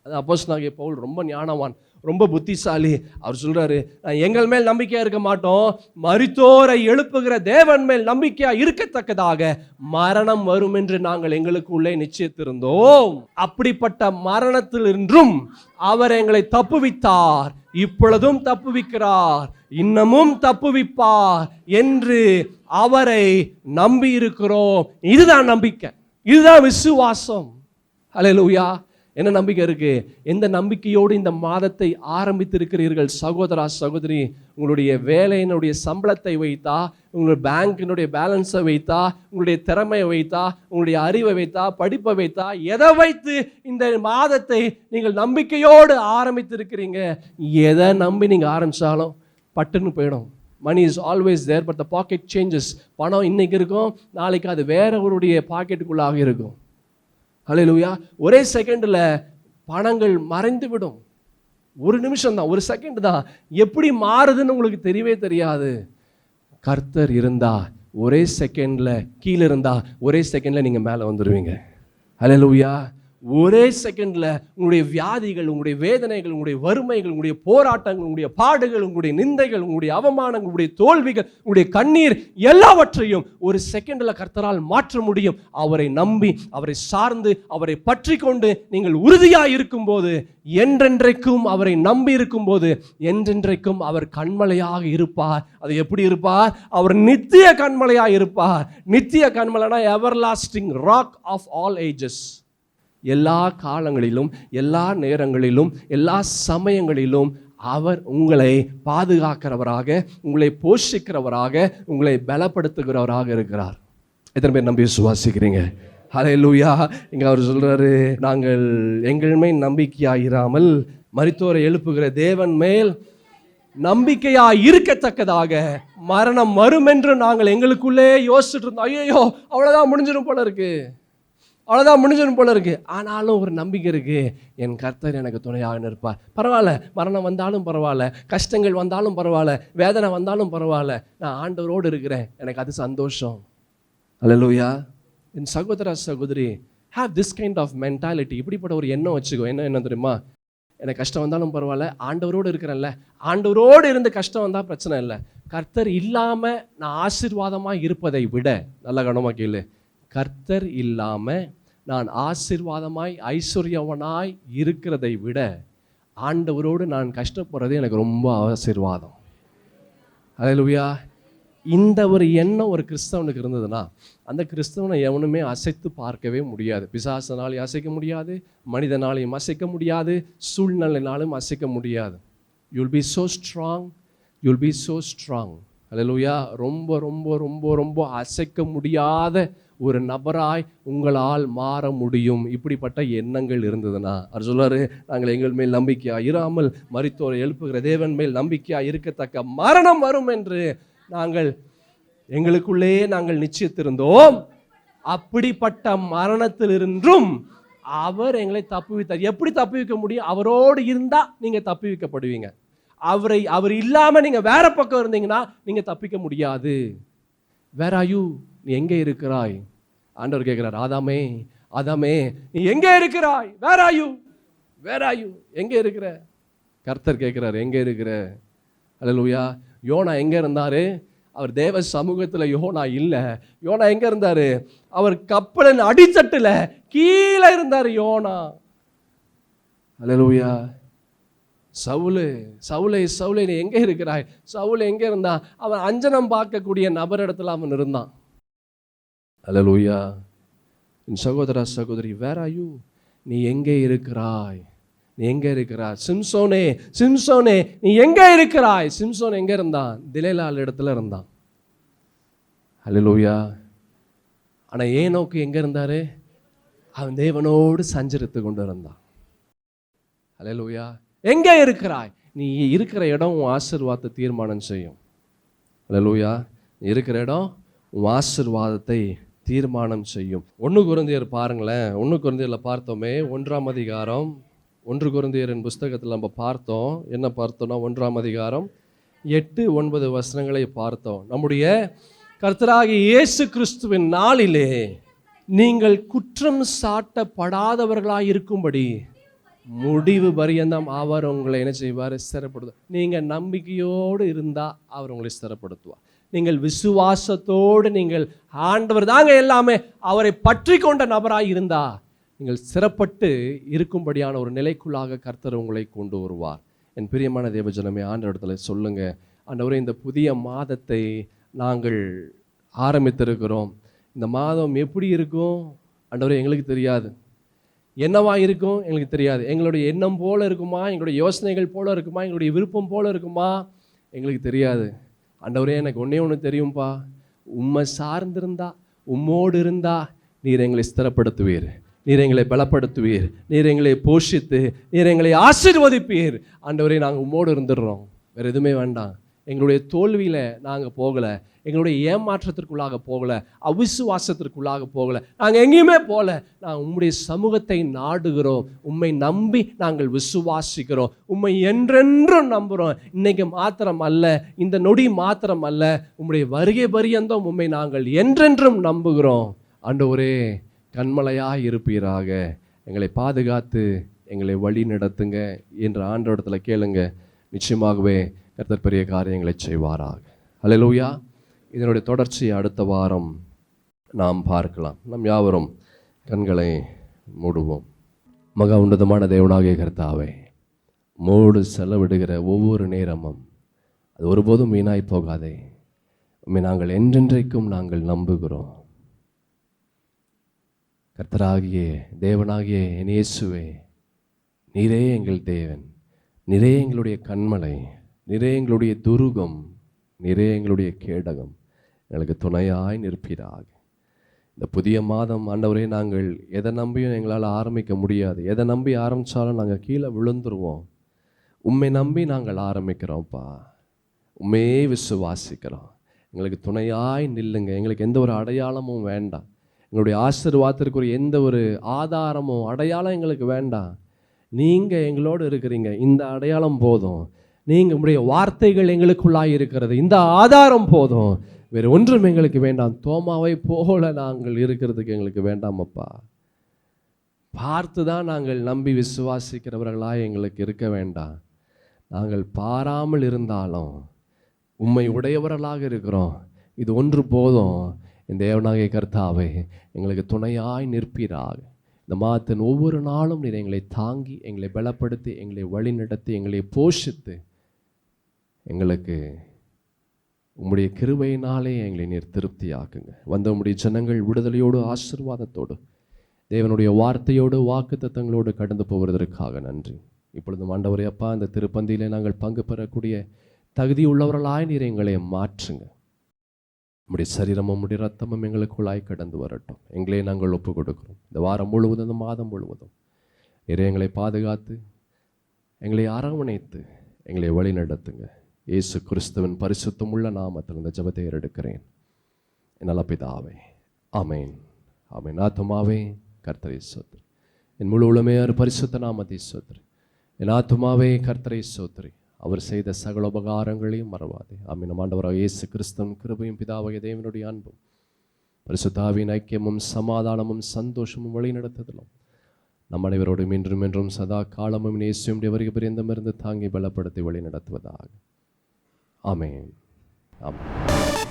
அது அப்போஸ்தலனாகிய பவுல் ரொம்ப ஞானவான், ரொம்ப புத்திசாலி. அவர் சொல்றாரு, எங்கள் மேல் நம்பிக்கையா இருக்க மாட்டோம், மரித்தோரை எழுப்புகிற தேவன் மேல் நம்பிக்கையா இருக்கத்தக்கதாக மரணம் வரும் என்று நாங்கள் எங்களுக்குள்ளே நிச்சயித்திருந்தோம். அப்படிப்பட்ட மரணத்திலிருந்தும் அவர் எங்களை தப்புவித்தார், இப்பொழுதும் தப்புவிக்கிறார், இன்னமும் தப்புவிப்பார் என்று அவரை நம்பி இருக்கிறோம். இதுதான் நம்பிக்கை, இதுதான் விசுவாசம். ஹல்லேலூயா. என்ன நம்பிக்கை இருக்கு? எந்த நம்பிக்கையோடு இந்த மாதத்தை ஆரம்பித்திருக்கிறீர்கள் சகோதரா சகோதரி? உங்களுடைய வேலையினுடைய சம்பளத்தை வைத்தா, உங்களுடைய பேங்கினுடைய பேலன்ஸை வைத்தா, உங்களுடைய திறமையை வைத்தா, உங்களுடைய அறிவை வைத்தா, படிப்பை வைத்தா, எதை வைத்து இந்த மாதத்தை நீங்கள் நம்பிக்கையோடு ஆரம்பித்திருக்கிறீங்க? எதை நம்பி நீங்கள் ஆரம்பித்தாலும் பட்டுன்னு போயிடும். Money is always there, but the pocket changes. பணம் இன்னைக்கு இருக்கும், நாளைக்கு அது வேற ஒருடைய பாக்கெட்டுக்குள்ளாக இருக்கும். ஹல்லேலூயா. ஒரே செகண்டில் பணங்கள் மறைந்து விடும். ஒரு நிமிஷம் தான், ஒரு செகண்ட் தான். எப்படி மாறுதுன்னு உங்களுக்கு தெரியவே தெரியாது. கர்த்தர் இருந்தா ஒரே செகண்டில், கீழே இருந்தா ஒரே செகண்டில் நீங்கள் மேலே வந்துடுவீங்க. ஹல்லேலூயா. ஒரே செகண்டில் உங்களுடைய வியாதிகள், உங்களுடைய வேதனைகள், உங்களுடைய வறுமைகள், உங்களுடைய போராட்டங்கள், உங்களுடைய பாடுகள், உங்களுடைய நிந்தைகள், உங்களுடைய அவமானங்கள், உங்களுடைய தோல்விகள், உங்களுடைய கண்ணீர் எல்லாவற்றையும் ஒரு செகண்டில் கர்த்தரால் மாற்ற முடியும். அவரை நம்பி, அவரை சார்ந்து, அவரை பற்றி கொண்டு நீங்கள் உறுதியாக இருக்கும்போது, என்றென்றைக்கும் அவரை நம்பி இருக்கும்போது, என்றென்றைக்கும் அவர் கண்மலையாக இருப்பார். அது எப்படி இருப்பார்? அவர் நித்திய கண்மலையாக இருப்பார். நித்திய கண்மலைனா everlasting rock of all ages. எல்லா காலங்களிலும், எல்லா நேரங்களிலும், எல்லா சமயங்களிலும் அவர் உங்களை பாதுகாக்கிறவராக, உங்களை போஷிக்கிறவராக, உங்களை பலப்படுத்துகிறவராக இருக்கிறார். எத்தனை பேர் நம்பி விசுவாசிக்கிறீங்க? ஹல்லேலூயா. இங்க அவர் சொல்றாரு, நாங்கள் எங்கள் மேல் நம்பிக்கையாயிராமல் மரித்தோரை எழுப்புகிற தேவன் மேல் நம்பிக்கையா இருக்கத்தக்கதாக மரணம் வரும் என்று நாங்கள் எங்களுக்குள்ளே யோசிச்சுட்டு இருந்தோம். ஐயோ, அவ்வளவுதான் முடிஞ்சிடும் போல இருக்கு, அவ்வளோதான் முடிஞ்சிடும் போல இருக்கு. ஆனாலும் ஒரு நம்பிக்கை இருக்கு, என் கர்த்தர் எனக்கு துணையாக நிற்பார். பரவாயில்ல, மரணம் வந்தாலும் பரவாயில்ல, கஷ்டங்கள் வந்தாலும் பரவாயில்ல, வேதனை வந்தாலும் பரவாயில்ல, நான் ஆண்டவரோடு இருக்கிறேன், எனக்கு அது சந்தோஷம். ஹல்லேலூயா. என் சகோதர சகோதரி, have this kind of mentality. இப்படிப்பட்ட ஒரு எண்ணம் வச்சுக்கோ. என்ன தெரியுமா? எனக்கு கஷ்டம் வந்தாலும் பரவாயில்ல, ஆண்டவரோடு இருக்கிறேன்ல, ஆண்டவரோடு இருந்து கஷ்டம் வந்தால் பிரச்சனை இல்லை. கர்த்தர் இல்லாமல் நான் ஆசீர்வாதமாக இருப்பதை விட, நல்ல கவனமாக கேளு, கர்த்தர் இல்லாமல் நான் ஆசீர்வாதமாய் ஐஸ்வர்யவனாய் இருக்கிறதை விட ஆண்டவரோடு நான் கஷ்டப்படுறது எனக்கு ரொம்ப ஆசீர்வாதம். ஹல்லேலூயா. இந்த ஒரு எண்ணம் ஒரு கிறிஸ்தவனுக்கு இருந்ததுன்னா, அந்த கிறிஸ்தவனை எவனுமே அசைத்து பார்க்கவே முடியாது. பிசாசனாலையும் அசைக்க முடியாது, மனிதனாலையும் அசைக்க முடியாது, சூழ்நிலைனாலும் அசைக்க முடியாது. You'll be so strong, you'll be so strong. Hallelujah. ரொம்ப ரொம்ப ரொம்ப ரொம்ப அசைக்க முடியாத ஒரு நபராய் உங்களால் மாற முடியும். இப்படிப்பட்ட எண்ணங்கள் இருந்ததுன்னா அவர் சொல்றாரு, நாங்கள் எங்கள் மேல் நம்பிக்கையா இராமல் மரித்தோரை எழுப்புகிற தேவன் மேல் நம்பிக்கையா இருக்கத்தக்க மரணம் வரும் என்று நாங்கள் எங்களுக்குள்ளே நாங்கள் நிச்சயித்திருந்தோம். அப்படிப்பட்ட மரணத்திலிருந்தும் அவர் எங்களை தப்புவித்தார். எப்படி தப்புவிக்க முடியும்? அவரோடு இருந்தா நீங்க தப்புவிக்கப்படுவீங்க. அவர் இல்லாம நீங்க வேற பக்கம் இருந்தீங்கன்னா நீங்க தப்பிக்க முடியாது. Where are you? நீ எங்கே இருக்கிறாய்? ஆண்டவர் கேட்கிறார், ஆதாமே ஆதாமே நீ எங்கே இருக்கிறாய்? Where are you? Where are you? எங்கே இருக்கிற? கர்த்தர் கேட்கிறார், எங்கே இருக்கிற? ஹல்லேலூயா. யோனா எங்கே இருந்தார்? அவர் தேவ சமூகத்தில் யோனா இல்லை. யோனா எங்கே இருந்தார்? அவர் கப்பலின் அடித்தட்டில் கீழே இருந்தார் யோனா. அல்லேலூயா. சவுலே நீ எங்கே இருக்கிறாய்? சவுல் எங்கே இருந்தான்? அவன் அஞ்சனம் பார்க்கக்கூடிய நபரிடத்துல அவன் இருந்தான். அல்லேலூயா. என் சகோதரா சகோதரி, வேர் ஆர் யூ? நீ எங்கே இருக்கிறாய்? நீ எங்கே இருக்கிறாய்? சிம்சோனே நீ எங்கே இருக்கிறாய்? சிம்சோன் எங்கே இருந்தான்? திலேலால் இடத்துல இருந்தான். அல்லேலூயா. ஆனால் ஏனோக்கு எங்கே இருந்தார்? அவன் தேவனோடு சஞ்சரித்து கொண்டு இருந்தான். அல்லேலூயா. எங்கே இருக்கிறாய்? நீ இருக்கிற இடம் உன் ஆசீர்வாதத்தை தீர்மானம் செய்யும். அல்லேலூயா. நீ இருக்கிற இடம் உன் ஆசீர்வாதத்தை தீர்மானம் செய்யும். 1 கொரிந்தியர் பாருங்களேன். 1 கொரிந்தியரில் பார்த்தோமே, 1ஆம் அதிகாரம், 1 கொரிந்தியரின் புஸ்தகத்தில் நம்ம பார்த்தோம். என்ன பார்த்தோம்னா 1ஆம் அதிகாரம் 8-9 வசனங்களை பார்த்தோம். நம்முடைய கர்த்தராகிய இயேசு கிறிஸ்துவின் நாளிலே நீங்கள் குற்றம் சாட்டப்படாதவர்களாக இருக்கும்படி முடிவு பரியந்தம் அவர் உங்களை என்ன செய்வார்? ஸ்திரப்படுத்துவார். நீங்கள் நம்பிக்கையோடு இருந்தால் அவர் உங்களை ஸ்திரப்படுத்துவார். நீங்கள் விசுவாசத்தோடு நீங்கள் ஆண்டவர் தாங்க எல்லாமே, அவரை பற்றி கொண்ட நபராக இருந்தால் நீங்கள் ஸ்திரப்பட்டு இருக்கும்படியான ஒரு நிலைக்குள்ளாக கர்த்தர் உங்களை கொண்டு வருவார். என் பிரியமான தேவஜனமே, ஆண்டவரிடத்தில் சொல்லுங்கள், ஆண்டவரே இந்த புதிய மாதத்தை நாங்கள் ஆரம்பித்திருக்கிறோம். இந்த மாதம் எப்படி இருக்கும் ஆண்டவரே எங்களுக்கு தெரியாது. என்னவா இருக்கும் எங்களுக்கு தெரியாது. எங்களுடைய எண்ணம் போல இருக்குமா? எங்களுடைய யோசனைகள் போல இருக்குமா? எங்களுடைய விருப்பம் போல இருக்குமா? எங்களுக்கு தெரியாது. ஆண்டவரே, எனக்கு ஒன்று தெரியும்பா, உம்மை சார்ந்திருந்தா, உம்மோடு இருந்தா நீர் எங்களை ஸ்திரப்படுத்துவீர், நீர் எங்களை பலப்படுத்துவீர், நீர் எங்களை போஷித்து நீர் எங்களை ஆசீர்வதிப்பீர். ஆண்டவரே, நாங்கள் உம்மோடு இருந்துடுறோம், வேறு எதுவுமே வேண்டாம். எங்களுடைய தோல்வியில் நாங்கள் போகலை, எங்களுடைய ஏமாற்றத்திற்குள்ளாக போகலை, அவிசுவாசத்திற்குள்ளாக போகலை, நாங்கள் எங்கேயுமே போகல. நாங்கள் உம்முடைய சமூகத்தை நாடுகிறோம், உம்மை நம்பி நாங்கள் விசுவாசிக்கிறோம், உம்மை என்றென்றும் நம்புகிறோம். இன்னைக்கு மாத்திரம் அல்ல, இந்த நொடி மாத்திரம் அல்ல, உம்முடைய வருகை பரியந்தம் உம்மை நாங்கள் என்றென்றும் நம்புகிறோம். ஆண்டவரே, கண்மலையாக இருப்பீராக, எங்களை பாதுகாத்து எங்களை வழி நடத்துங்க என்ற ஆண்டவரிடத்தில் கேளுங்க. நிச்சயமாகவே கர்த்தர் பெரிய காரியங்களை செய்வாராக. அல்லேலூயா. இதனுடைய தொடர்ச்சி அடுத்த வாரம் நாம் பார்க்கலாம். நம் யாவரும் கண்களை மூடுவோம். மகா உன்னதமான தேவனாகிய கர்த்தாவே, மோடு செலவிடுகிற ஒவ்வொரு நேரமும் அது ஒருபோதும் வீணாய் போகாதே. உம்மை நாங்கள் என்றென்றைக்கும் நாங்கள் நம்புகிறோம். கர்த்தராகிய தேவனாகிய என் இயேசுவே, நீரே எங்கள் தேவன், நீரே எங்களுடைய கண்மலை, நீரே எங்களுடைய துருகம், நீரே எங்களுடைய கேடகம். எங்களுக்கு துணையாய் நிற்பீராக. இந்த புதிய மாதம் ஆண்டவரே, நாங்கள் எதை நம்பியும் எங்களால் ஆரம்பிக்க முடியாது. எதை நம்பி ஆரம்பித்தாலும் நாங்கள் கீழே விழுந்துருவோம். உம்மை நம்பி நாங்கள் ஆரம்பிக்கிறோம்ப்பா, உண்மையே விசுவாசிக்கிறோம். எங்களுக்கு துணையாய் நில்லுங்க. எங்களுக்கு எந்த ஒரு அடையாளமும் வேண்டாம். எங்களுடைய ஆசீர்வாதத்திற்குரிய எந்த ஒரு ஆதாரமும் அடையாளம் எங்களுக்கு வேண்டாம். நீங்கள் எங்களோடு இருக்கிறீங்க, இந்த அடையாளம் போதும். நீங்கள் உங்களுடைய வார்த்தைகள் எங்களுக்குள்ளாய் இருக்கிறது, இந்த ஆதாரம் போதும். வேறு ஒன்றும் எங்களுக்கு வேண்டாம். தோமாவை போல நாங்கள் இருக்கிறதுக்கு எங்களுக்கு வேண்டாமப்பா. பார்த்து தான் நாங்கள் நம்பி விசுவாசிக்கிறவர்களாக எங்களுக்கு இருக்க வேண்டாம். நாங்கள் பாராமல் இருந்தாலும் உம்மை உடையவர்களாக இருக்கிறோம். இது ஒன்று போதும். இந்த தேவனாகிய கர்த்தாவே, எங்களுக்கு துணையாய் நிற்பீராக. இந்த மாதத்தின் ஒவ்வொரு நாளும் நீர் எங்களை தாங்கி, எங்களை பலப்படுத்தி, எங்களை வழிநடத்தி, எங்களை போஷித்து, எங்களுக்கு உம்முடைய கிருபையினாலே எங்களை நீர் திருப்தியாக்குங்க. வந்த உம்முடைய ஜனங்கள் விடுதலையோடு ஆசீர்வாதத்தோடு தேவனுடைய வார்த்தையோடு வாக்குத்தத்தங்களோடு கடந்து போவதற்காக நன்றி. இப்பொழுது ஆண்டவரே அப்பா, இந்த திருப்பந்தியிலே நாங்கள் பங்கு பெறக்கூடிய தகுதி உள்ளவர்களாய் நீர் எங்களை மாற்றுங்க. உம்முடைய சரீரமும் உம்முடைய ரத்தமும் எங்களுக்குள்ளாய் கடந்து வரட்டும். எங்களே நாங்கள் ஒப்பு கொடுக்கிறோம். இந்த வாரம் முழுவதும், இந்த மாதம் முழுவதும் நீர் எங்களை பாதுகாத்து, எங்களை அரவணைத்து, எங்களை வழி நடத்துங்க. இயேசு கிறிஸ்துவின் பரிசுத்தம் உள்ள நாமத்தில் இந்த ஜெபத்தை ஏறெடுக்கிறேன், என் நல்ல பிதாவே. ஆமேன், ஆமேன். ஆத்துமாவே கர்த்தரை ஸ்தோத்திரி, என் முழு உளமே பரிசுத்த நாமத்தை ஸ்தோத்திரி. என் ஆத்துமாவே கர்த்தரை ஸ்தோத்திரி, அவர் செய்த சகல உபகாரங்களையும் மறவாதே. ஆமீன். நம் ஆண்டவராகிய இயேசு கிறிஸ்துவின் கிருபையும் பிதாவாகிய தேவனுடைய அன்பும் பரிசுத்த ஆவியின் ஐக்கியமும் சமாதானமும் சந்தோஷமும் வழி நடத்துதலும் நம் அனைவரோடும் இன்றும் என்றும் சதா காலமும் இயேசுவின் வருகை பரியந்தம் இருந்து தாங்கி பலப்படுத்தி வழி நடத்துவதாக. ஆமென். ஆமென்.